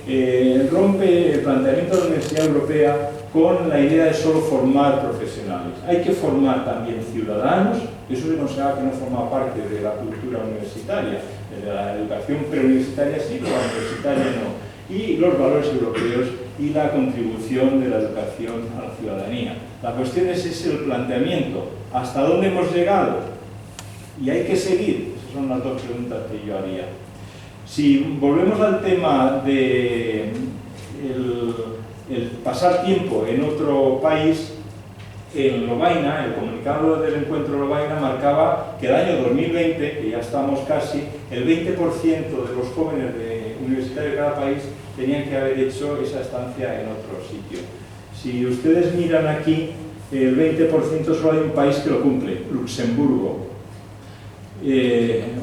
rompe el planteamiento de la Universidad Europea con la idea de solo formar profesionales. Hay que formar también ciudadanos, eso se considera que no forma parte de la cultura universitaria, de la educación preuniversitaria sí, pero la universitaria no, y los valores europeos y la contribución de la educación a la ciudadanía. La cuestión es ese el planteamiento, ¿hasta dónde hemos llegado? Y hay que seguir, esas son las dos preguntas que yo haría. Si volvemos al tema de el pasar tiempo en otro país, el Lovaina, el comunicado del encuentro Lovaina marcaba que el año 2020, que ya estamos casi, el 20% de los jóvenes universitarios de cada país tenían que haber hecho esa estancia en otro sitio. Si ustedes miran aquí, el 20% solo hay un país que lo cumple, Luxemburgo.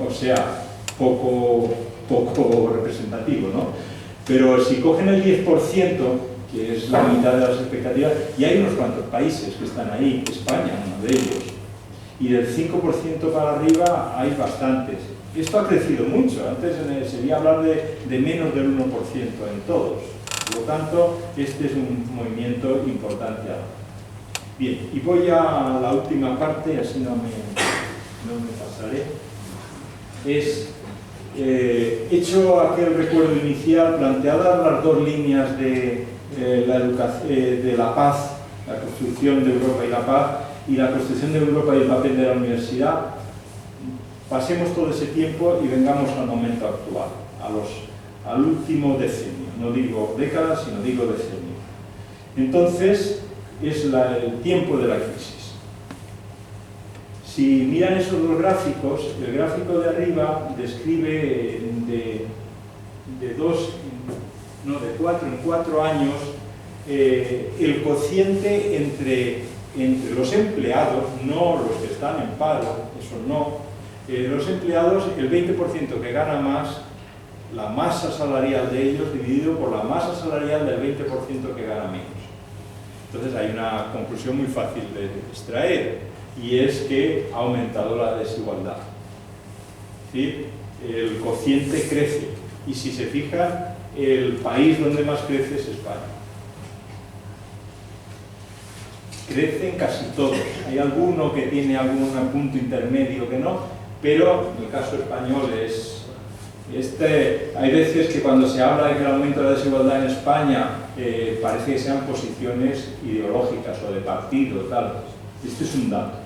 O sea, poco representativo, ¿no? Pero si cogen el 10%, que es la mitad de las expectativas, y hay unos cuantos países que están ahí, España, uno de ellos, y del 5% para arriba hay bastantes. Esto ha crecido mucho, antes sería hablar de menos del 1% en todos. Por lo tanto, este es un movimiento importante ahora. Bien, y voy a la última parte, así no me pasaré. Hecho aquel recuerdo inicial, planteadas las dos líneas de la paz, la construcción de Europa y la paz, y la construcción de Europa y el papel de la universidad, pasemos todo ese tiempo y vengamos al momento actual, al último decenio. No digo décadas, sino digo decenio. Entonces, es el tiempo de la crisis. Si miran esos dos gráficos, el gráfico de arriba describe de 4 en 4 años el cociente entre los empleados, no los que están en paro, eso no, los empleados, el 20% que gana más, la masa salarial de ellos dividido por la masa salarial del 20% que gana menos. Entonces hay una conclusión muy fácil de extraer, y es que ha aumentado la desigualdad. ¿Sí? El cociente crece, y si se fijan, el país donde más crece es España. Crecen casi todos. Hay alguno que tiene algún punto intermedio que no, pero en el caso español hay veces que cuando se habla de que el aumento de la desigualdad en España parece que sean posiciones ideológicas o de partido, tal. Esto es un dato.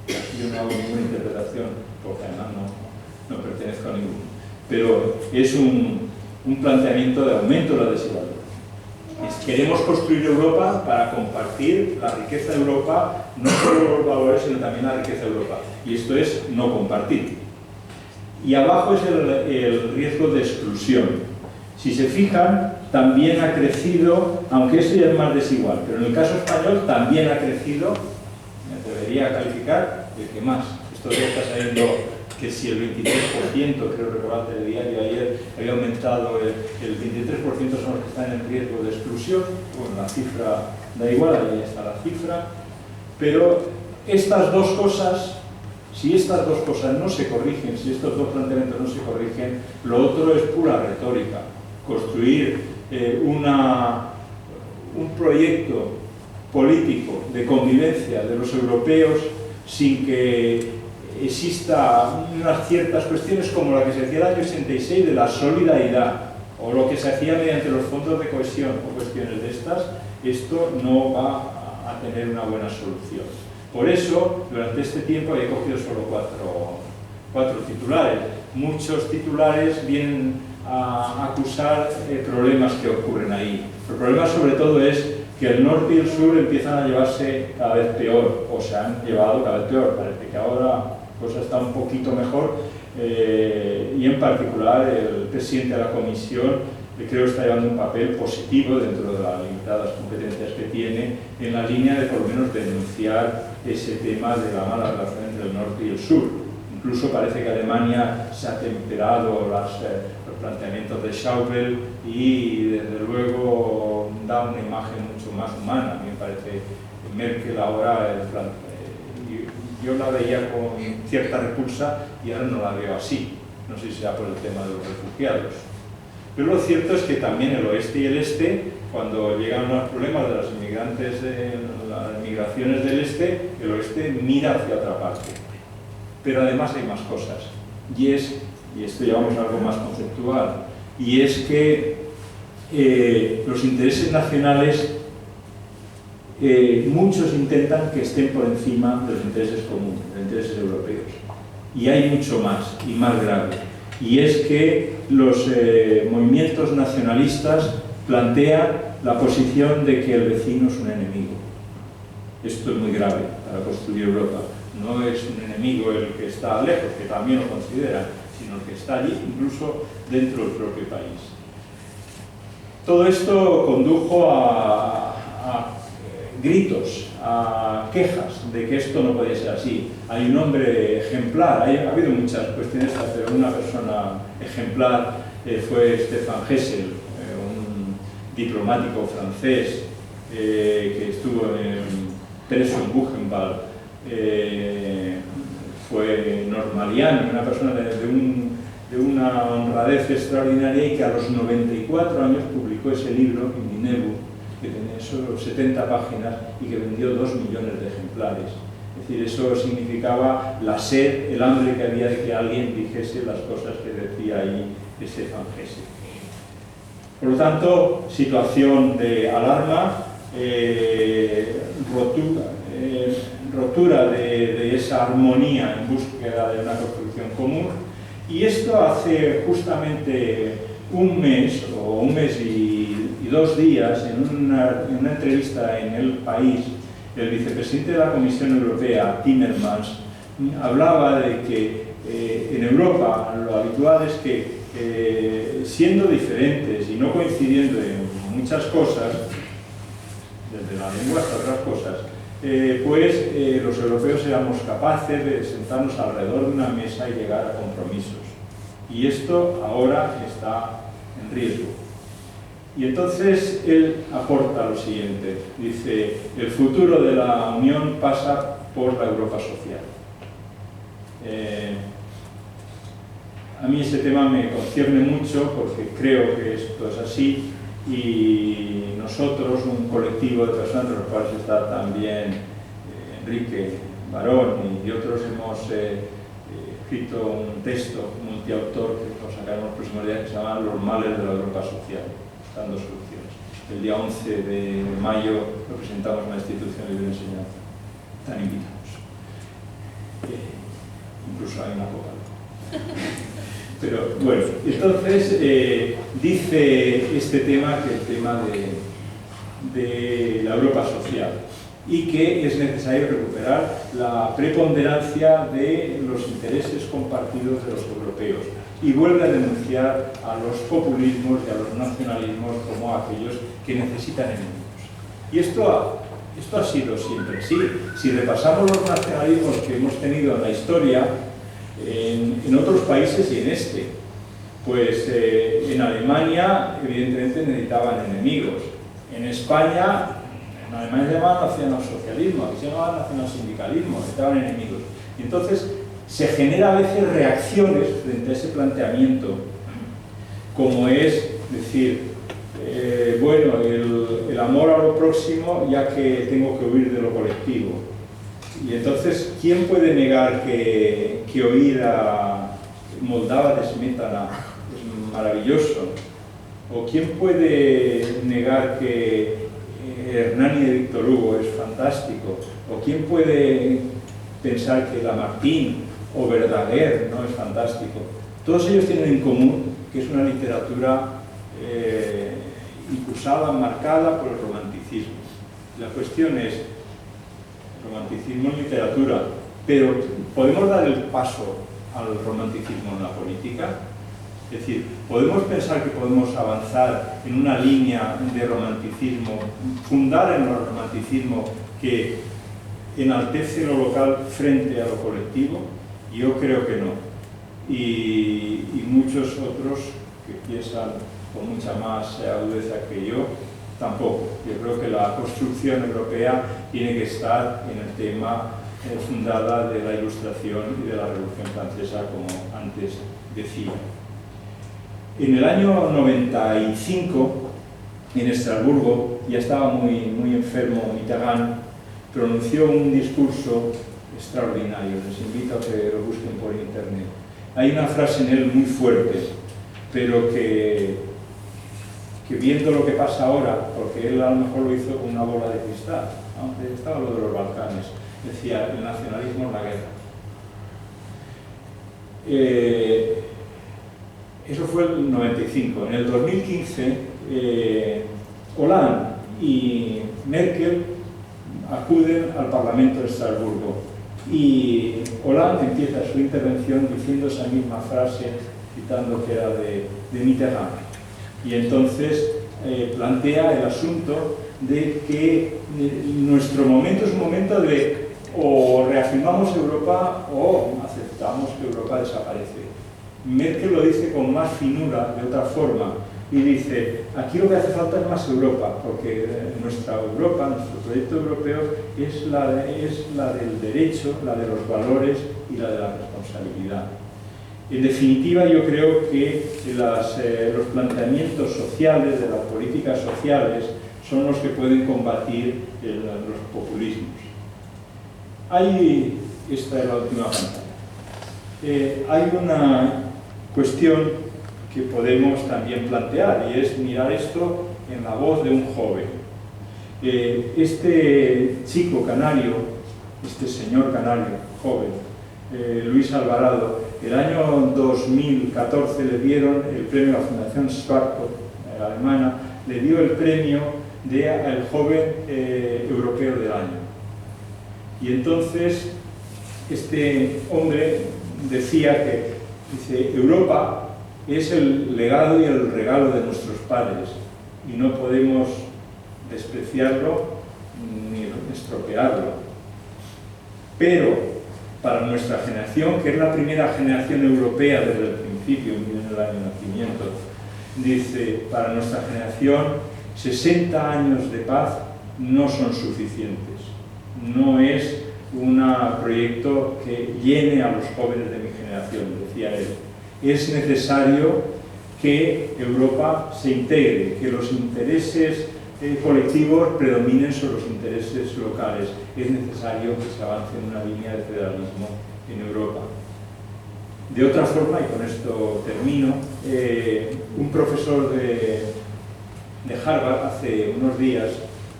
Yo no hago ninguna interpretación, porque además no pertenezco a ninguno. Pero es un planteamiento de aumento de la desigualdad. Queremos construir Europa para compartir la riqueza de Europa, no solo los valores, sino también la riqueza de Europa. Y esto es no compartir. Y abajo es el riesgo de exclusión. Si se fijan, también ha crecido, aunque esto ya es más desigual, pero en el caso español también ha crecido, me atrevería a calificar, el que más. Esto ya está saliendo que si el 23%, creo recordar del diario ayer, había aumentado, el 23% son los que están en riesgo de exclusión. Bueno, la cifra da igual, ahí está la cifra. Pero estas dos cosas, si estas dos cosas no se corrigen, si estos dos planteamientos no se corrigen, lo otro es pura retórica. Construir un proyecto político de convivencia de los europeos sin que exista unas ciertas cuestiones como la que se hacía en el año 86 de la solidaridad, o lo que se hacía mediante los fondos de cohesión o cuestiones de estas, esto no va a tener una buena solución. Por eso, durante este tiempo he cogido solo cuatro titulares. Muchos titulares vienen a acusar problemas que ocurren ahí. El problema sobre todo es que el norte y el sur empiezan a llevarse cada vez peor, o se han llevado cada vez peor. Parece que ahora la cosa está un poquito mejor, y en particular el presidente de la Comisión creo que está llevando un papel positivo dentro de las limitadas competencias que tiene, en la línea de por lo menos denunciar ese tema de la mala relación entre el norte y el sur. Incluso parece que Alemania se ha temperado los planteamientos de Schäuble y desde luego da una imagen mucho más humana. A mí me parece que Merkel ahora, yo la veía con cierta repulsa y ahora no la veo así. No sé si será por el tema de los refugiados. Pero lo cierto es que también el oeste y el este, cuando llegan los problemas de los inmigrantes, las migraciones del este, el oeste mira hacia otra parte. Pero además hay más cosas, y esto ya vamos a algo más conceptual, y es que los intereses nacionales, muchos intentan que estén por encima de los intereses comunes, de los intereses europeos, y hay mucho más, y más grave, y es que los movimientos nacionalistas plantean la posición de que el vecino es un enemigo. Esto es muy grave para construir Europa. No es un enemigo el que está lejos, que también lo consideran, sino el que está allí, incluso dentro del propio país. Todo esto condujo a gritos, a quejas de que esto no podía ser así. Hay un hombre ejemplar, ha habido muchas cuestiones, pero una persona ejemplar fue Stefan Hessel, un diplomático francés que estuvo preso en Buchenwald. Fue normaliano, una persona de una honradez extraordinaria, y que a los 94 años publicó ese libro, Indinebu, que tenía solo 70 páginas y que vendió 2 millones de ejemplares. Es decir, eso significaba la sed, el hambre que había de que alguien dijese las cosas que decía ahí Stefan Hessel. Por lo tanto, situación de alarma, rotura de esa armonía en búsqueda de una construcción común, y esto hace justamente un mes o un mes y 2 días, en una entrevista en El País, el vicepresidente de la Comisión Europea, Timmermans, hablaba de que en Europa lo habitual es que siendo diferentes y no coincidiendo en muchas cosas, desde la lengua hasta otras cosas, los europeos éramos capaces de sentarnos alrededor de una mesa y llegar a compromisos. Y esto ahora está en riesgo. Y entonces él aporta lo siguiente, dice: el futuro de la Unión pasa por la Europa social. A mí ese tema me concierne mucho porque creo que esto es así, y nosotros, un colectivo de personas, entre los cuales está también Enrique Barón y otros, hemos escrito un texto multiautor que lo sacaremos los próximos días, que se llama Los males de la Europa social, dando soluciones. El día 11 de mayo lo presentamos en la Institución Libre de Enseñanza. Están invitados. Incluso hay una copa. Pero bueno, entonces dice este tema, que el tema de la Europa social, y que es necesario recuperar la preponderancia de los intereses compartidos de los europeos, y vuelve a denunciar a los populismos y a los nacionalismos como aquellos que necesitan enemigos. Y esto ha sido siempre así. Si repasamos los nacionalismos que hemos tenido en la historia, en otros países y en este, pues en Alemania evidentemente necesitaban enemigos. En España, en Alemania se llamaba nacionalsocialismo, aquí se llamaba nacionalsindicalismo, necesitaban enemigos. Y entonces se genera a veces reacciones frente a ese planteamiento, como es decir, bueno, el amor a lo próximo, ya que tengo que huir de lo colectivo. Y entonces, ¿quién puede negar que oír a Moldava de Smetana es maravilloso? ¿O quién puede negar que Hernani de Víctor Hugo es fantástico? ¿O quién puede pensar que Lamartine o Verdaguer no es fantástico? Todos ellos tienen en común que es una literatura impulsada, marcada por el romanticismo. La cuestión es, romanticismo en literatura, pero ¿podemos dar el paso al romanticismo en la política? Es decir, ¿podemos pensar que podemos avanzar en una línea de romanticismo, fundar en el romanticismo que enaltece lo local frente a lo colectivo? Yo creo que no. Y muchos otros que piensan con mucha más agudeza que yo, tampoco. Yo creo que la construcción europea tiene que estar en el tema fundada de la Ilustración y de la Revolución Francesa, como antes decía. En el año 95, en Estrasburgo, ya estaba muy enfermo Mitterrand, pronunció un discurso extraordinario. Les invito a que lo busquen por internet. Hay una frase en él muy fuerte, pero que viendo lo que pasa ahora, porque él a lo mejor lo hizo con una bola de cristal, ¿no? Estaba lo de los Balcanes, decía, el nacionalismo es la guerra. Eso fue el 95. En el 2015, Hollande y Merkel acuden al Parlamento de Estrasburgo y Hollande empieza su intervención diciendo esa misma frase, citando que era de Mitterrand. Y entonces plantea el asunto de que nuestro momento es un momento de o reafirmamos Europa o aceptamos que Europa desaparece. Merkel lo dice con más finura, de otra forma, y dice, aquí lo que hace falta es más Europa, porque nuestra Europa, nuestro proyecto europeo es la del derecho, la de los valores y la de la responsabilidad. En definitiva, yo creo que los planteamientos sociales, de las políticas sociales, son los que pueden combatir los populismos. Esta es la última pantalla. Hay una cuestión que podemos también plantear, y es mirar esto en la voz de un joven. Este chico canario, este señor canario, joven, Luis Alvarado, el año 2014 le dieron el premio a la Fundación Schwarzkopf alemana, le dio el premio de al joven europeo del año. Y entonces este hombre decía que Europa es el legado y el regalo de nuestros padres y no podemos despreciarlo ni estropearlo. Pero para nuestra generación, que es la primera generación europea desde el principio, miren el año de nacimiento, dice, para nuestra generación 60 años de paz no son suficientes. No es un proyecto que llene a los jóvenes de mi generación, decía él. Es necesario que Europa se integre, que los intereses colectivos predominen sobre los intereses locales. Es necesario que se avance en una línea de federalismo en Europa. De otra forma, y con esto termino, un profesor de Harvard hace unos días,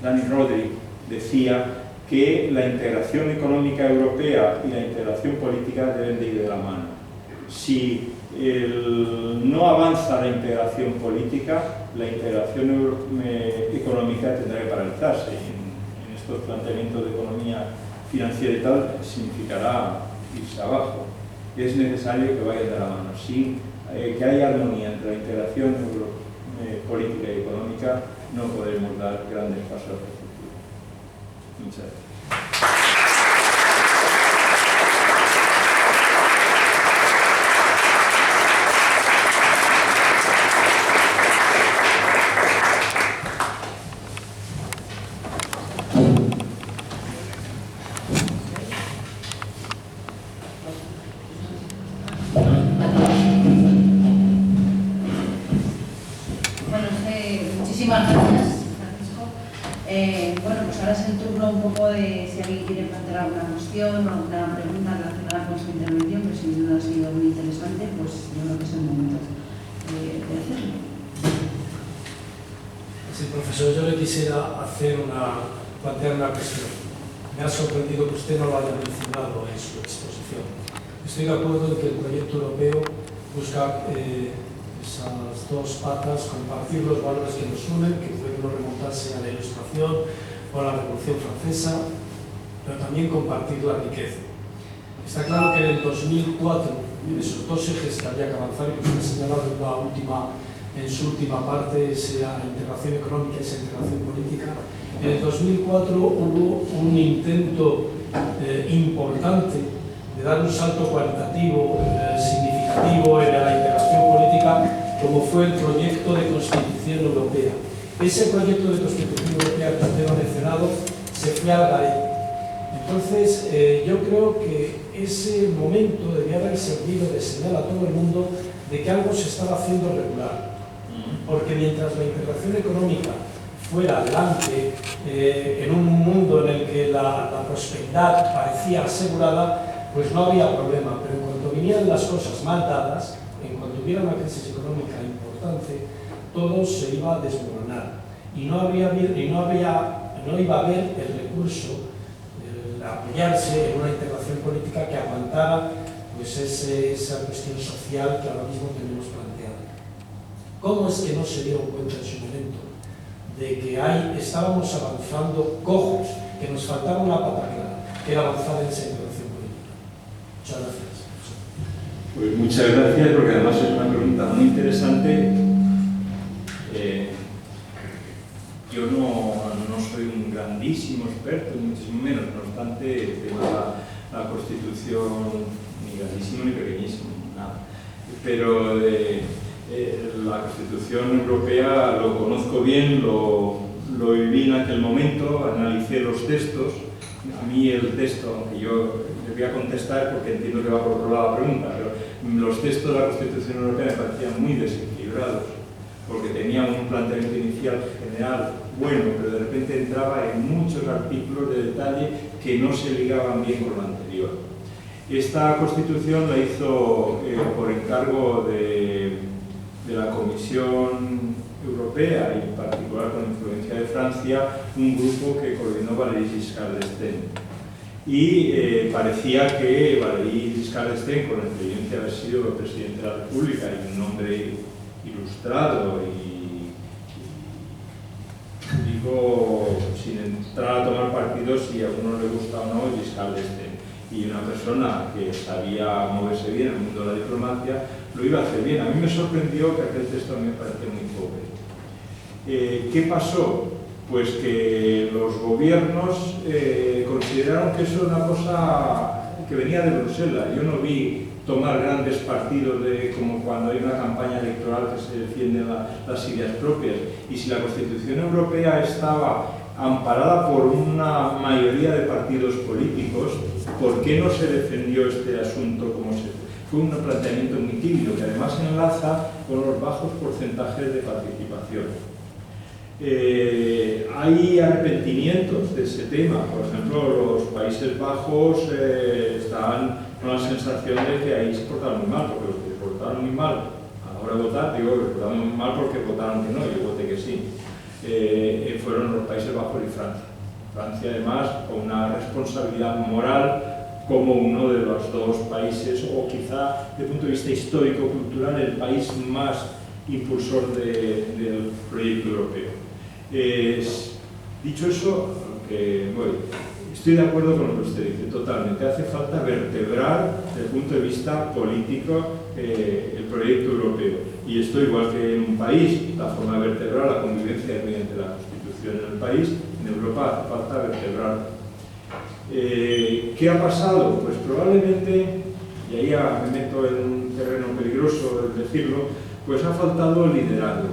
Danny Roderick, decía que la integración económica europea y la integración política deben de ir de la mano. Si no avanza la integración política, la integración económica tendrá que paralizarse. En estos planteamientos de economía financiera y tal, significará irse abajo. Es necesario que vayan de la mano. Sin que haya armonía entre la integración política y económica, no podremos dar grandes pasos hacia el futuro. Muchas gracias. Muchísimas gracias, Francisco. Bueno, pues ahora es el turno un poco de si alguien quiere plantear alguna cuestión o alguna pregunta relacionada con su intervención, que sin duda ha sido muy interesante, pues yo creo que es el momento de hacerlo. Sí, profesor, yo le quisiera plantear una cuestión. Me ha sorprendido que usted no lo haya mencionado en su exposición. Estoy de acuerdo en que el proyecto europeo busca esas dos patas, compartir los valores que nos unen, que pueden remontarse a la Ilustración o a la Revolución Francesa, pero también compartir la riqueza. Está claro que en el 2004, esos dos ejes que había que avanzar, y que usted ha señalado en su última parte, sea integración económica y esa integración política, en el 2004 hubo un intento importante de dar un salto cualitativo significativo en la integración política, como fue el proyecto de Constitución Europea. Ese proyecto de Constitución Europea que usted ha mencionado se fue al garete. Entonces, yo creo que ese momento debía haber servido de señal a todo el mundo de que algo se estaba haciendo regular. Porque mientras la integración económica fuera adelante, en un mundo en el que la prosperidad parecía asegurada, pues no había problema. Pero en cuanto vinieran las cosas mal dadas, en cuanto hubiera una crisis económica importante, todo se iba a desmoronar. Y no iba a haber el recurso de apoyarse en una integración política que aguantara pues esa cuestión social que ahora mismo tenemos planteada. ¿Cómo es que no se dieron cuenta en su momento de que estábamos avanzando cojos, que nos faltaba una pata clara, que era avanzar en esa integración política? Muchas gracias. Pues muchas gracias, porque además es una pregunta muy interesante. Yo no soy un grandísimo experto, ni muchísimo menos, no obstante, tengo la Constitución ni grandísimo ni pequeñísimo, nada. Pero la Constitución Europea lo conozco bien, lo viví en aquel momento, analicé los textos. A mí el texto, aunque yo le voy a contestar porque entiendo que va por otro lado la pregunta, pero los textos de la Constitución Europea me parecían muy desequilibrados, porque tenían un planteamiento inicial general bueno, pero de repente entraba en muchos artículos de detalle que no se ligaban bien con lo anterior. Esta Constitución la hizo por encargo de la Comisión Europea y en particular con influencia de Francia, un grupo que coordinó Valéry Giscard d'Estaing. Y parecía que Valéry Giscard d'Estaing, con la experiencia de haber sido presidente de la República y un hombre ilustrado y digo, sin entrar a tomar partido si a uno le gusta o no Giscard d'Estaing, y una persona que sabía moverse bien en el mundo de la diplomacia, lo iba a hacer bien. A mí me sorprendió que aquel texto me parecía muy pobre. ¿Qué pasó? Pues que los gobiernos consideraron que eso era una cosa que venía de Bruselas. Yo no vi tomar grandes partidos como cuando hay una campaña electoral que se defienden las ideas propias. Y si la Constitución Europea estaba amparada por una mayoría de partidos políticos, ¿por qué no se defendió este asunto como se fue? Fue un planteamiento muy tímido, que además enlaza con los bajos porcentajes de participación. hay arrepentimientos de ese tema. Por ejemplo, los Países Bajos están con la sensación de que ahí se portaron muy mal, porque los que se portaron muy mal a la hora de votar, digo que se portaron muy mal porque votaron que no, yo voté que sí, fueron los Países Bajos y Francia. Francia, además, con una responsabilidad moral como uno de los dos países, o quizá desde el punto de vista histórico-cultural, el país más impulsor del proyecto europeo. Dicho eso, estoy de acuerdo con lo que usted dice, totalmente. Hace falta vertebrar desde el punto de vista político el proyecto europeo. Y esto, igual que en un país, la forma de vertebrar la convivencia mediante la Constitución en el país, en Europa hace falta vertebrar. ¿Qué ha pasado? Pues probablemente, y ahí ya me meto en un terreno peligroso el decirlo, pues ha faltado liderazgo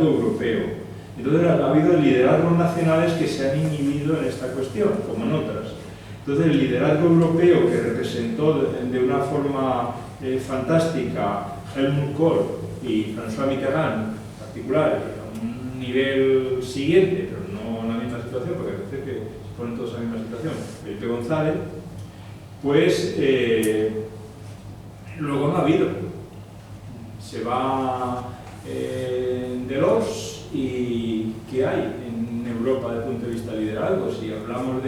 europeo. Entonces ha habido liderazgos nacionales que se han inhibido en esta cuestión, como en otras. Entonces el liderazgo europeo que representó de una forma fantástica Helmut Kohl y François Mitterrand en particular, a un nivel siguiente, pero no en la misma situación, porque a veces que se ponen todos en la misma situación, Felipe González, pues luego no ha habido. Se va Delors, y ¿qué hay en Europa desde el punto de vista de liderazgo? Si hablamos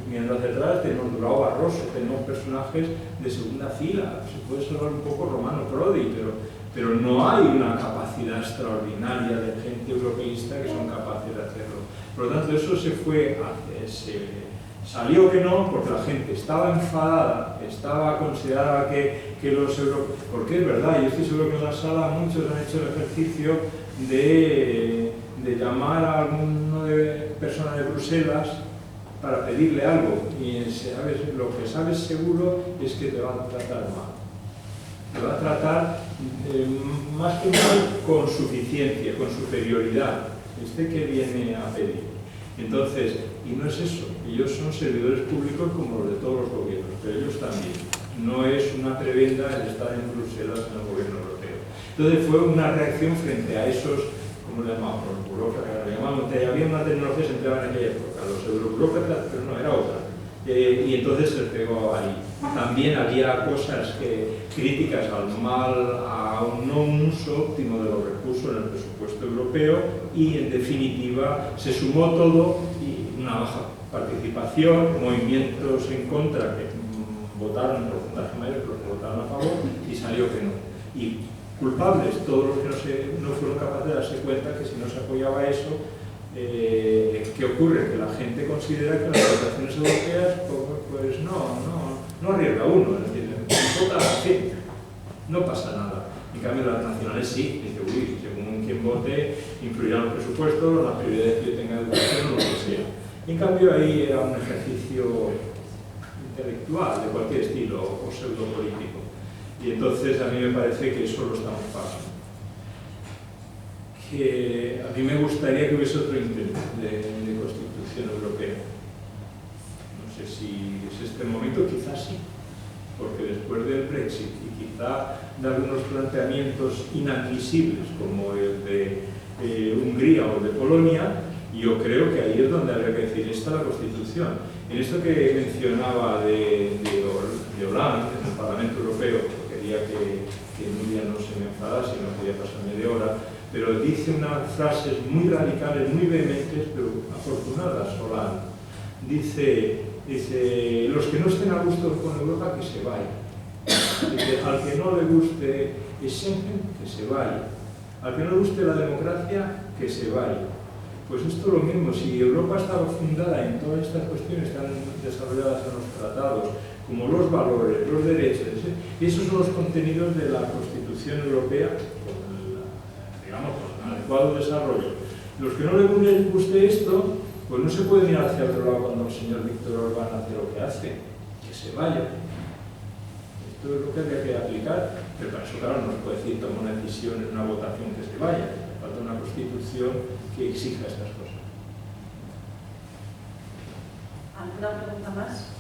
mirando hacia atrás, tenemos Durão Barroso, tenemos personajes de segunda fila, se puede salvar un poco Romano Prodi, pero no hay una capacidad extraordinaria de gente europeísta que son capaces de hacerlo. Por lo tanto, eso salió que no, porque la gente estaba enfadada, consideraba que los europeos... Porque es verdad, yo estoy seguro que en la sala muchos han hecho el ejercicio de llamar a alguna persona de Bruselas para pedirle algo, y lo que sabes seguro es que te va a tratar mal. Te va a tratar más que mal con suficiencia, con superioridad. ¿Que viene a pedir? Entonces, y no es eso, ellos son servidores públicos como los de todos los gobiernos, pero ellos también. No es una prebenda el estar en Bruselas en el gobierno europeo. Entonces fue una reacción frente a esos, ¿cómo le llamamos? Los burócratas, había una tecnología que se empleaba en aquella época, los euroburócratas, pero no, era otra. Y entonces se pegó ahí. También había cosas críticas a un no uso óptimo de los recursos en el presupuesto europeo, y en definitiva se sumó todo, y una baja participación, movimientos en contra que votaron, por porcentaje mayor que los que votaron a favor, y salió que no. Y culpables todos los que no fueron capaces de darse cuenta que si no se apoyaba eso, ¿qué ocurre? Que la gente considera que las votaciones europeas pues no arriesga uno, es decir, vota a la gente, no pasa nada. En cambio las nacionales sí, dice, uy, según quien vote influirán los presupuestos, las prioridades que yo tenga de educación o lo que sea. En cambio ahí era un ejercicio intelectual de cualquier estilo o pseudopolítico, y entonces a mí me parece que eso lo estamos pasando. Que a mí me gustaría que hubiese otro intento de constitución europea. No sé si es este momento, quizás sí, porque después del Brexit y quizá de algunos planteamientos inadmisibles como el de Hungría o de Polonia, yo creo que ahí es donde habría que decir, esta es la Constitución. En esto que mencionaba de Hollande en el Parlamento Europeo, quería que Nuria no se me enfadase, no podía pasar media hora, pero dice unas frases muy radicales, muy vehementes, pero afortunadas, Hollande. Dice, los que no estén a gusto con Europa, que se vayan. Dice, al que no le guste Schengen, que se vaya. Al que no le guste la democracia, que se vaya. Pues esto es lo mismo, si Europa estaba fundada en todas estas cuestiones tan desarrolladas en los tratados, como los valores, los derechos, esos son los contenidos de la Constitución Europea, con el adecuado desarrollo. Los que no les guste esto, pues no se puede mirar hacia otro lado cuando el señor Víctor Orbán hace lo que hace, que se vaya. Esto es lo que habría que aplicar, pero para eso, claro, no se puede decir toma una decisión en una votación que se vaya. Falta una Constitución que exija estas cosas. ¿Alguna pregunta más?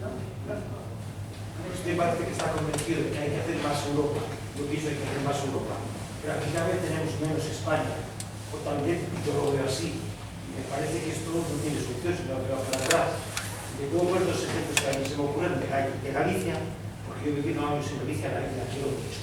¿No? Usted parece que está convencido de que hay que hacer más Europa. Yo pienso que hay que hacer más Europa. Pero aquí cada vez tenemos menos España. o también yo lo veo así. Me parece que esto no tiene solución, sino que va para atrás. De todos los dos ejemplos que a mí se me ocurren de Galicia, porque yo he vivido años en Galicia, la quiero mucho.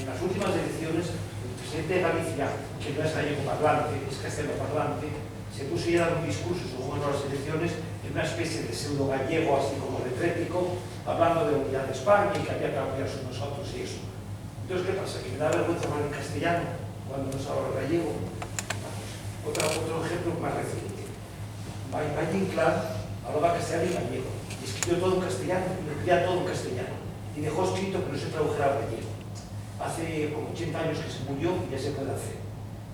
En las últimas elecciones, el presidente de Galicia, que no es gallego parlante, es castellano parlante, se puso a dar un discurso sobre las elecciones en una especie de pseudo gallego, así como retrético, hablando de unidad de España y que había que apoyarse nosotros y eso. Entonces, ¿qué pasa? Que me da vergüenza hablar en castellano cuando no se habla gallego. Otro ejemplo más reciente. Valle Inclán hablaba castellano y gallego, y escribió todo en castellano, y lo escribía todo en castellano, y dejó escrito que no se tradujera al gallego. Hace como 80 años que se murió y ya se puede hacer.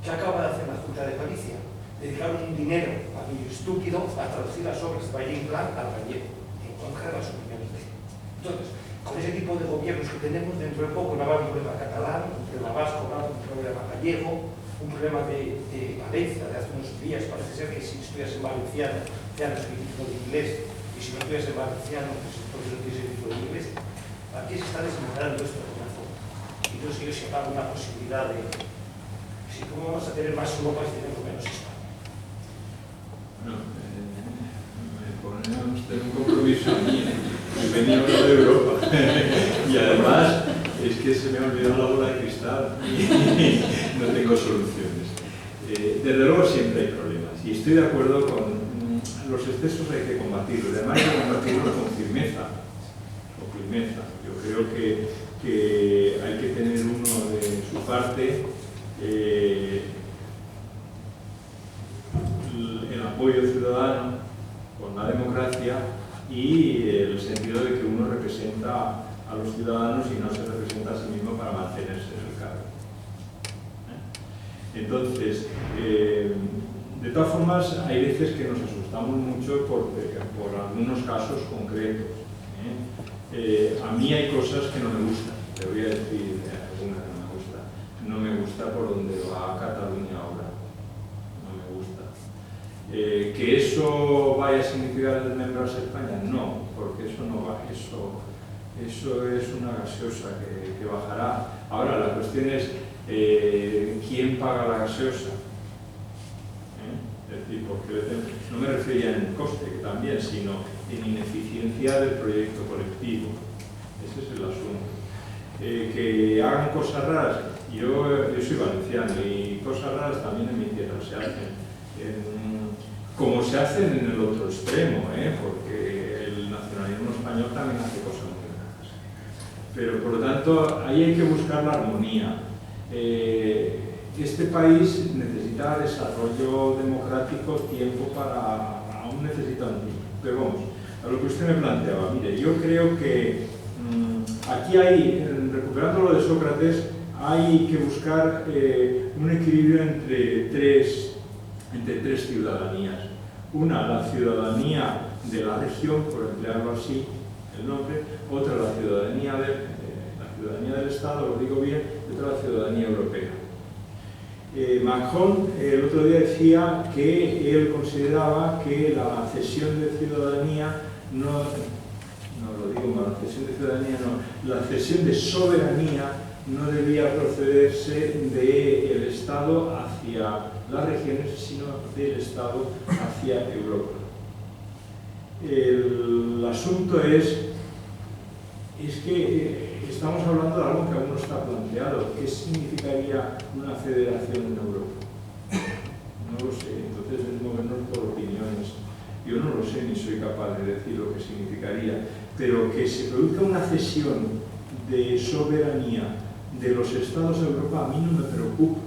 ¿Qué acaba de hacer la Junta de Galicia? Dedicaron un dinero a niño estúpido a traducir las obras de Valle Inclán al gallego, en contra de las opiniones de él. Entonces, con ese tipo de gobiernos que tenemos, dentro de poco no va a haber un problema catalán, un problema vasco, no va a haber un problema gallego, un problema de Valencia, de hace unos días. Parece ser que si estudias en valenciano, ya no es el título de inglés, y si no estudias en valenciano, pues entonces no tienes el título de inglés. Aquí se está desmejorando esto de alguna forma. Y entonces yo se haga una posibilidad de, si cómo vamos a tener más Europa y tenemos menos España. Bueno, me pone a usted un compromiso a mí, que venía de Europa. Y además, es que se me ha olvidado la bola de cristal y no tengo soluciones. Desde luego siempre hay problemas y estoy de acuerdo con los excesos, hay que combatirlos, además hay que combatirlos con firmeza. Yo creo que hay que tener uno de su parte el apoyo ciudadano con la democracia y el sentido de que uno representa a los ciudadanos y no se representa a sí mismo para mantenerse en el cargo. Entonces, de todas formas, hay veces que nos asustamos mucho por algunos casos concretos. A mí hay cosas que no me gustan, le voy a decir alguna que no me gusta. No me gusta por donde va Cataluña ahora, no me gusta. ¿Que eso vaya a significar desmembrarse España? No, porque eso no va, eso es una gaseosa que bajará. Ahora, la cuestión es ¿quién paga la gaseosa? Es decir, porque no me refería en el coste, que también, sino en ineficiencia del proyecto colectivo. Ese es el asunto. Que hagan cosas raras, yo soy valenciano y cosas raras también en mi tierra se hacen. Como se hacen en el otro extremo, porque el nacionalismo español también hace cosas muy raras. Pero por lo tanto, ahí hay que buscar la armonía. Este país necesita desarrollo democrático, tiempo aún necesita un tiempo. Pero vamos, a lo que usted me planteaba, mire, yo creo que aquí hay, recuperando lo de Sócrates, hay que buscar un equilibrio entre tres ciudadanías. Una, la ciudadanía de la región, por emplearlo así, el nombre; otra, la ciudadanía del Estado, lo digo bien; y otra, la ciudadanía europea. Macron el otro día decía que él consideraba que la cesión de ciudadanía la cesión de soberanía no debía procederse del Estado hacia las regiones, sino del Estado hacia Europa. El asunto es que estamos hablando de algo que aún no está planteado. ¿Qué significaría una federación en Europa? No lo sé, entonces es movernos por opiniones. Yo no lo sé ni soy capaz de decir lo que significaría, pero que se produzca una cesión de soberanía de los estados de Europa a mí no me preocupa.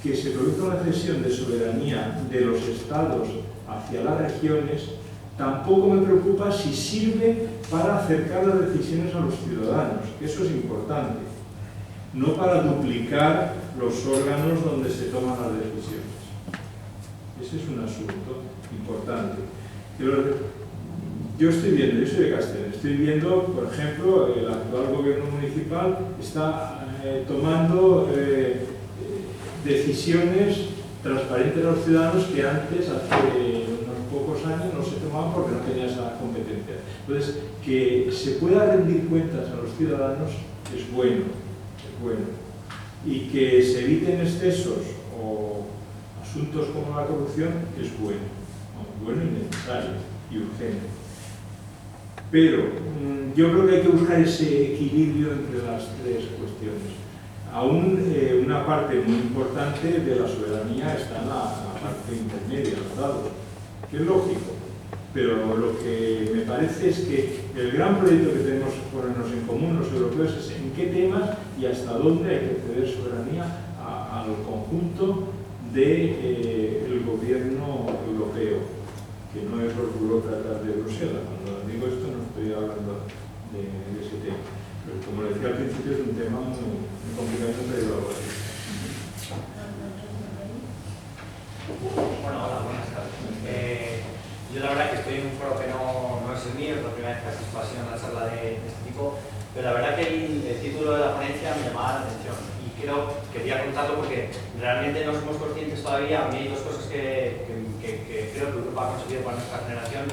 Que se produzca una cesión de soberanía de los estados hacia las regiones tampoco me preocupa si sirve para acercar las decisiones a los ciudadanos, que eso es importante, no para duplicar los órganos donde se toman las decisiones. Ese es un asunto importante. Yo estoy viendo, yo soy de Castellón, estoy viendo, por ejemplo, el actual gobierno municipal está tomando decisiones transparentes a los ciudadanos que antes, hace unos pocos años, no se tomaban porque no tenían esa competencia. Entonces, que se pueda rendir cuentas a los ciudadanos es bueno, es bueno. y que se eviten excesos o asuntos como la corrupción es bueno, ¿no? Bueno y necesario y urgente. Pero yo creo que hay que buscar ese equilibrio entre las tres cuestiones. Aún una parte muy importante de la soberanía está en la parte intermedia, los dados, que es lógico. Pero lo que me parece es que el gran proyecto que tenemos que ponernos en común los europeos es en qué temas y hasta dónde hay que ceder soberanía al conjunto del gobierno europeo, que no es los burócratas de Bruselas. Cuando digo esto no estoy hablando de ese tema. Pero como decía al principio, es un tema muy complicado de elaborar. Bueno, hola, buenas tardes. Yo la verdad que estoy en un foro que no es el mío, es la primera vez que asisto así a una charla de este tipo, pero la verdad que el título de la ponencia me llamaba la atención y quería contarlo porque realmente no somos conscientes todavía. A mí hay dos cosas que creo que Europa ha conseguido para nuestra generación.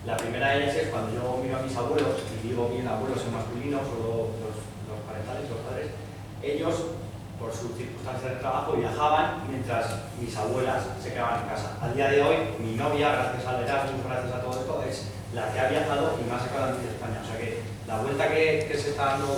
La primera de ellas es cuando yo miro a mis abuelos, y digo bien abuelos en masculino, solo los parentales, los padres, ellos por sus circunstancias de trabajo viajaban mientras mis abuelas se quedaban en casa. Al día de hoy, mi novia, gracias al Erasmus, gracias a todo esto, es la que ha viajado y me ha sacado de España. O sea que la vuelta que se está dando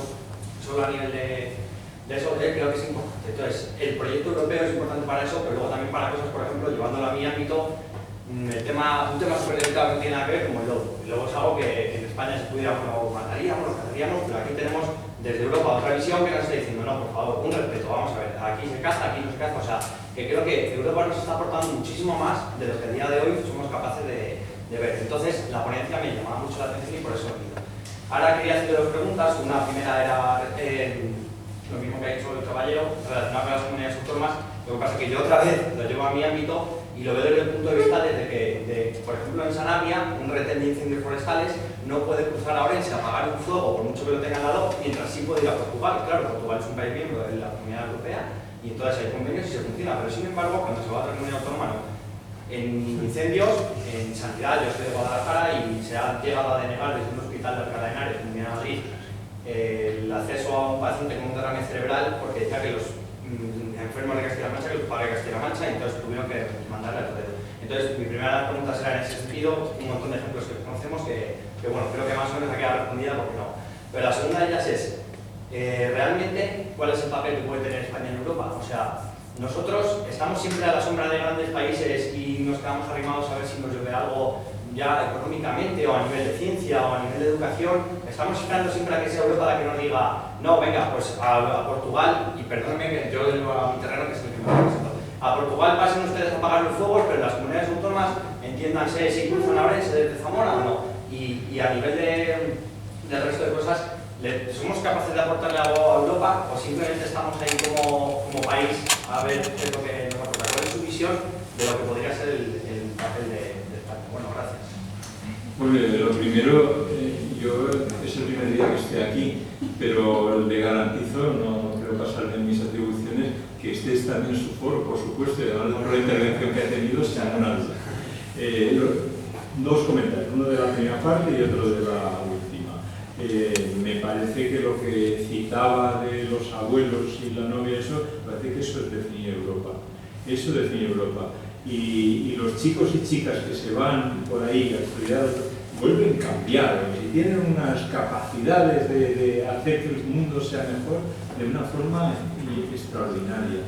solo a nivel de eso creo que es importante. Entonces, el proyecto europeo es importante para eso, pero luego también para cosas, por ejemplo, llevándolo a mi ámbito, un tema súper delicado que no tiene nada que ver como el lobo. El lobo es algo que en España se pudiera, bueno, mataríamos, cazaríamos, pero aquí tenemos desde Europa otra visión que nos está diciendo, no, por favor, un respeto, vamos a ver, aquí se caza, aquí no se caza. O sea, que creo que Europa nos está aportando muchísimo más de lo que a día de hoy somos capaces de ver. Entonces, la ponencia me llamaba mucho la atención y por eso he venido. Ahora quería hacer dos preguntas. Una primera era lo mismo que ha dicho el caballero, relacionado con las comunidades autónomas. Lo que pasa es que yo otra vez lo llevo a mi ámbito y lo veo desde el punto de vista desde que, por ejemplo, en Sanabria, un retén de incendios forestales no puede cruzar a Orense a apagar un fuego, por mucho que lo tenga al lado, mientras sí puede ir a Portugal. Claro, Portugal es un país miembro de la Comunidad Europea y entonces hay convenios y se funciona, pero sin embargo, cuando se va a otra comunidad autónoma, no. En incendios, en sanidad, yo soy de Guadalajara y se ha llegado a denegar desde un hospital de Alcalá de Henares, en Madrid, el acceso a un paciente con un derrame cerebral porque decía que los enfermos de Castilla-La Mancha, que los padres de Castilla-La Mancha, y entonces tuvieron que mandarle a Toledo. Entonces, mi primera pregunta será en ese sentido, un montón de ejemplos que conocemos que bueno, creo que más o menos ha quedado respondida porque no. Pero la segunda de ellas es, realmente, ¿cuál es el papel que puede tener España en Europa? O sea, nosotros estamos siempre a la sombra de grandes países y nos quedamos arrimados a ver si nos llueve algo ya económicamente o a nivel de ciencia o a nivel de educación. Estamos esperando siempre a que sea Europa la que nos diga, no, venga, pues a Portugal, y perdónenme que yo digo a mi terreno que es el que me represento, a Portugal pasen ustedes a apagar los fuegos, pero las comunidades autónomas entiéndanse si cruzan a Orense desde Zamora o no. Y a nivel del resto de cosas, ¿somos capaces de aportarle algo a Europa o simplemente estamos ahí como país a ver qué es lo que nos aporta? ¿Cuál es su visión de lo que podría ser el papel de España? Bueno, gracias. Bueno, lo primero, yo es el primer día que estoy aquí, pero le garantizo, no quiero pasarme en mis atribuciones, que este es también su foro, por supuesto, y además por la intervención que ha tenido, se han ganado. Dos comentarios, uno de la primera parte y otro de la última. Me parece que lo que citaba de los abuelos y la novia, eso, parece que eso es definir Europa. Eso define Europa. Y los chicos y chicas que se van por ahí a estudiar vuelven cambiados y tienen unas capacidades de hacer que el mundo sea mejor de una forma extraordinaria.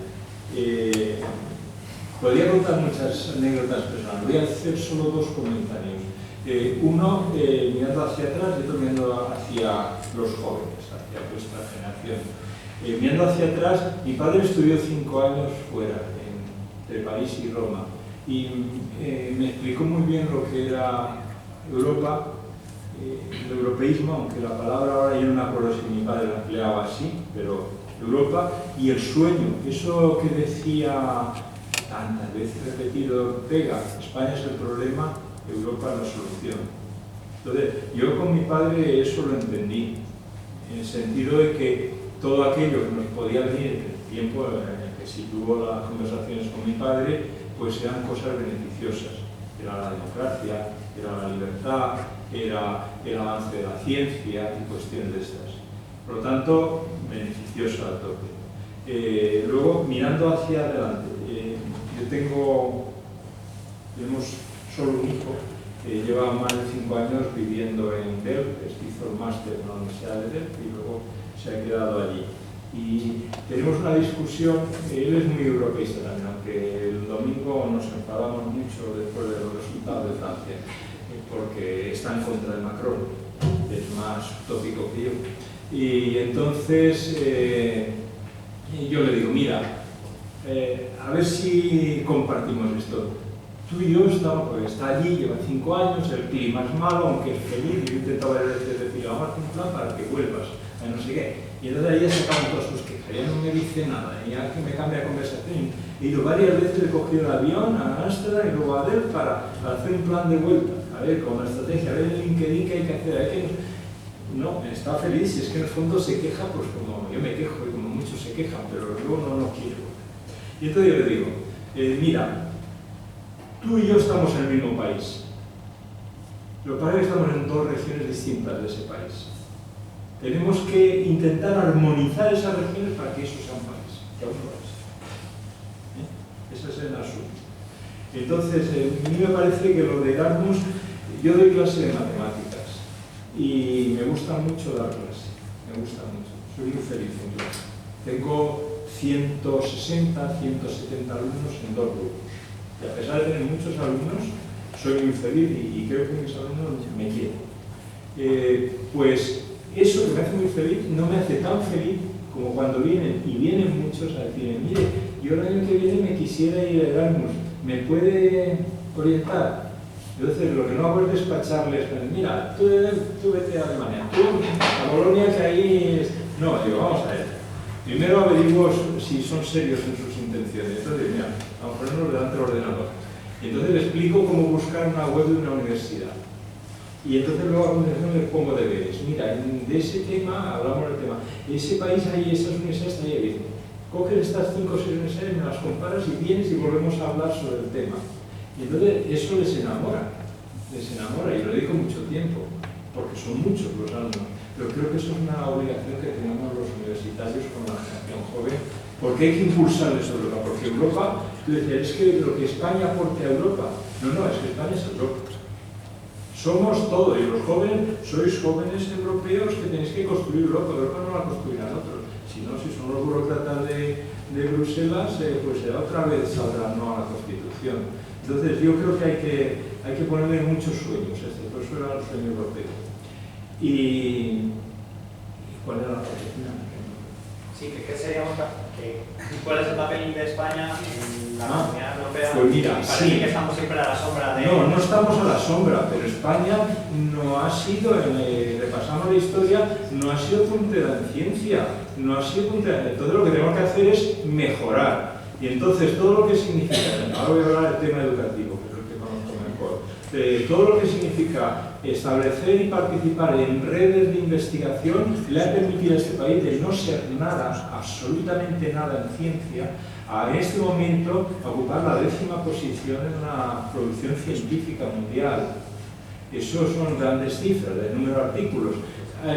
Podría contar muchas anécdotas personales, voy a hacer solo dos comentarios. Uno mirando hacia atrás y otro mirando hacia los jóvenes, hacia vuestra generación. Mirando hacia atrás, mi padre estudió 5 años fuera, entre París y Roma, y me explicó muy bien lo que era Europa, el europeísmo, aunque la palabra ahora yo no me acuerdo si mi padre la empleaba así, pero Europa y el sueño, eso que decía tantas veces repetido Ortega, España es el problema, Europa es la solución. Entonces, yo con mi padre eso lo entendí, en el sentido de que todo aquello que nos podía venir en el tiempo en el que sí tuvo las conversaciones con mi padre, pues eran cosas beneficiosas. Era la democracia, era la libertad, era el avance de la ciencia y cuestiones de estas. Por lo tanto, beneficioso a tope. Luego, mirando hacia adelante, tenemos solo un hijo que lleva más de 5 años viviendo en Delft, hizo el máster en la Universidad de Delft y luego se ha quedado allí. Y tenemos una discusión, él es muy europeísta también, aunque el domingo nos enfadamos mucho después de los resultados de Francia, porque está en contra de Macron, es más utópico que yo. Y entonces yo le digo, mira, a ver si compartimos esto. Tú y yo estamos, porque está allí, lleva 5 años, el clima es malo, aunque es feliz, yo intentaba decir, vamos a hacer un plan para que vuelvas, no sé qué. Y entonces ella se acaban todas sus quejas, ella no me dice nada, ya que me cambia de conversación. He ido varias veces, he cogido el avión a Ámsterdam y luego a Delft para hacer un plan de vuelta, a ver, con la estrategia, a ver el LinkedIn que hay que hacer, no, está feliz, y es que en el fondo se queja, pues como yo me quejo y como muchos se quejan, pero luego no quiero. Y entonces yo le digo, mira, tú y yo estamos en el mismo país. Lo que pasa es que estamos en 2 regiones distintas de ese país. Tenemos que intentar armonizar esas regiones para que eso sea un país, que aún no es. Ese es el asunto. Entonces, a mí me parece que lo de Erasmus, yo doy clase de matemáticas y me gusta mucho dar clase, me gusta mucho. Soy muy feliz en clase. Tengo 160, 170 alumnos en 2 grupos. Y a pesar de tener muchos alumnos, soy muy feliz y creo que mis alumnos me quieren. Pues eso que me hace muy feliz no me hace tan feliz como cuando vienen, y vienen muchos a decirme, mire, yo el año que viene me quisiera ir a Erasmus, ¿me puede orientar? Entonces lo que no hago es despacharles, mira, tú vete a Alemania, tú a Bolonia que ahí es... No, digo, vamos a ver. Primero averiguo si son serios en sus intenciones. Entonces, mira, vamos a ponernos delante del ordenador. Y entonces le explico cómo buscar una web de una universidad. Y entonces luego a continuación le pongo deberes. Mira, de ese tema, hablamos del tema. Ese país ahí, esas universidades están ahí bien. Coges estas 5 o 6 universidades, me las comparas y vienes y volvemos a hablar sobre el tema. Y entonces eso les enamora, y lo dedico mucho tiempo, porque son muchos los alumnos. Pero creo que eso es una obligación que tenemos los universitarios con la generación joven, porque hay que impulsarles sobre Europa, porque Europa, tú decías, es que lo que España aporte a Europa, no, es que España es Europa. Somos todo, y los jóvenes, sois jóvenes europeos que tenéis que construir Europa, Europa no la construirán otros, si no, si son los burócratas de Bruselas, pues otra vez saldrán no a la Constitución. Entonces yo creo que hay que ponerle muchos sueños, por eso era el sueño europeo. ¿Y cuál era la oportunidad? Sí, ¿cuál es el papel de España en la Comunidad Europea? Pues mira, parece sí. que estamos siempre a la sombra de... No estamos a la sombra, pero España no ha sido, repasamos la historia, no ha sido puntera en ciencia, no ha sido puntera. Entonces lo que tenemos que hacer es mejorar. Y entonces todo lo que significa, ahora voy a hablar del tema educativo, que es el que conozco mejor, todo lo que significa establecer y participar en redes de investigación le ha permitido a este país de no ser nada, absolutamente nada en ciencia, a este momento ocupar la 10ª posición en la producción científica mundial. Eso son grandes cifras, de número de artículos,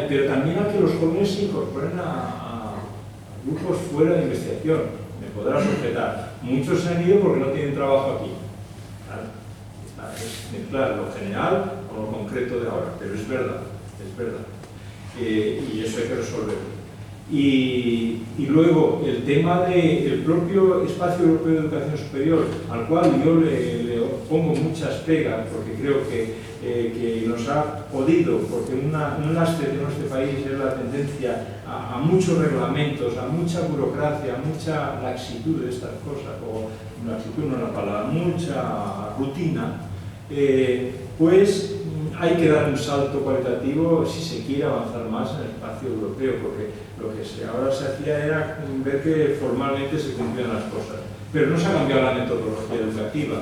pero también a que los jóvenes se incorporen a grupos fuera de investigación. Me podrás objetar. Muchos se han ido porque no tienen trabajo aquí. Es mezclar lo general con lo concreto de ahora, pero es verdad. Y eso hay que resolverlo. Y luego el tema del propio Espacio Europeo de Educación Superior, al cual yo le pongo muchas pegas, porque creo que nos ha podido, porque un lastre de nuestro país es la tendencia a muchos reglamentos, a mucha burocracia, a mucha laxitud de estas cosas, o laxitud no es la palabra, mucha rutina, pues hay que dar un salto cualitativo si se quiere avanzar más en el espacio europeo, porque lo que ahora se hacía era ver que formalmente se cumplían las cosas, pero no se ha cambiado la metodología educativa,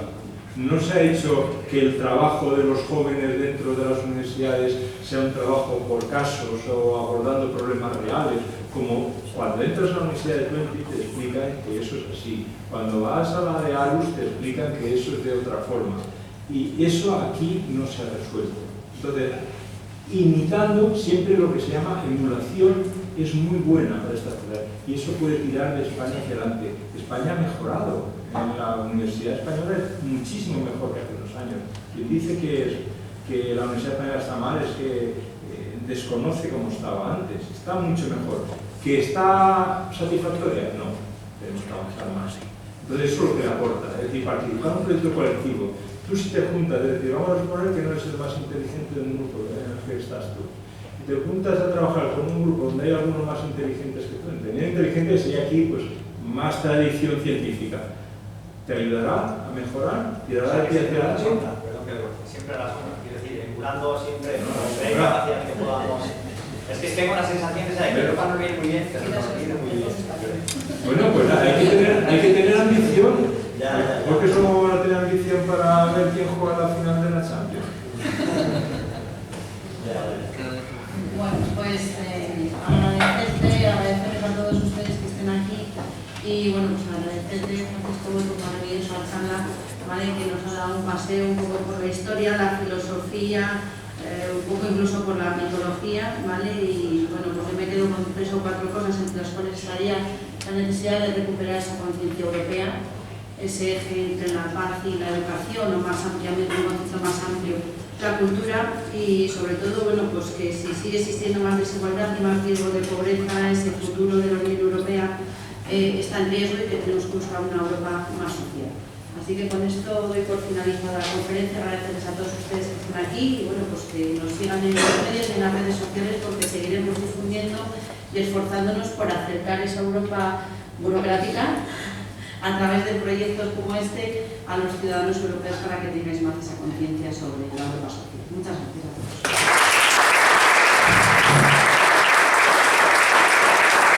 no se ha hecho que el trabajo de los jóvenes dentro de las universidades sea un trabajo por casos o abordando problemas reales, como cuando entras a la Universidad de Twente te explican que eso es así, cuando vas a la de Aarhus te explican que eso es de otra forma. Y eso aquí no se ha resuelto. Entonces, imitando siempre lo que se llama emulación es muy buena para esta ciudad y eso puede tirar de España hacia adelante. España ha mejorado, en la Universidad Española es muchísimo mejor que hace unos años. Quien dice que la Universidad Española está mal es que desconoce cómo estaba antes, está mucho mejor. ¿Que está satisfactoria? No, tenemos que avanzar más. Entonces eso es lo que le aporta, es decir, participar en un proyecto colectivo. Tú si te juntas, es decir, vamos a suponer que no eres el más inteligente del grupo en el que estás tú, y te juntas a trabajar con un grupo donde hay algunos más inteligentes que tú, entendiendo inteligente sería aquí pues más tradición científica, te ayudará a mejorar, tirará de ti hacia adelante. Perdón que siempre la sombra, quiero decir, emulando siempre, hay capacidad que podamos. Es que tengo la sensación de que Europa no viene muy bien, pero no viene muy bien. Bueno, pues hay que tener ambición. Ya. ¿Por qué solo van a tener ambición para ver quién juega la final de la Champions? Bueno, pues agradecerles a todos ustedes que estén aquí y bueno, pues agradecerles Francisco por maravillosa charla, ¿vale? Que nos ha dado un paseo un poco por la historia, la filosofía, un poco incluso por la mitología, ¿vale? Y bueno, pues yo me quedo con 3 o 4 cosas entre las cuales estaría la necesidad de recuperar esa conciencia europea, ese eje entre la paz y la educación, o más ampliamente, un concepto más amplio, la cultura y sobre todo, bueno, pues que si sigue existiendo más desigualdad y más riesgo de pobreza, ese futuro de la Unión Europea está en riesgo y que tenemos que buscar una Europa más social. Así que con esto doy por finalizada la conferencia, agradecerles a todos ustedes que están aquí y bueno, pues que nos sigan en los medios y en las redes sociales porque seguiremos difundiendo y esforzándonos por acercar esa Europa burocrática a través de proyectos como este a los ciudadanos europeos para que tengáis más esa conciencia sobre la Europa social. Muchas gracias.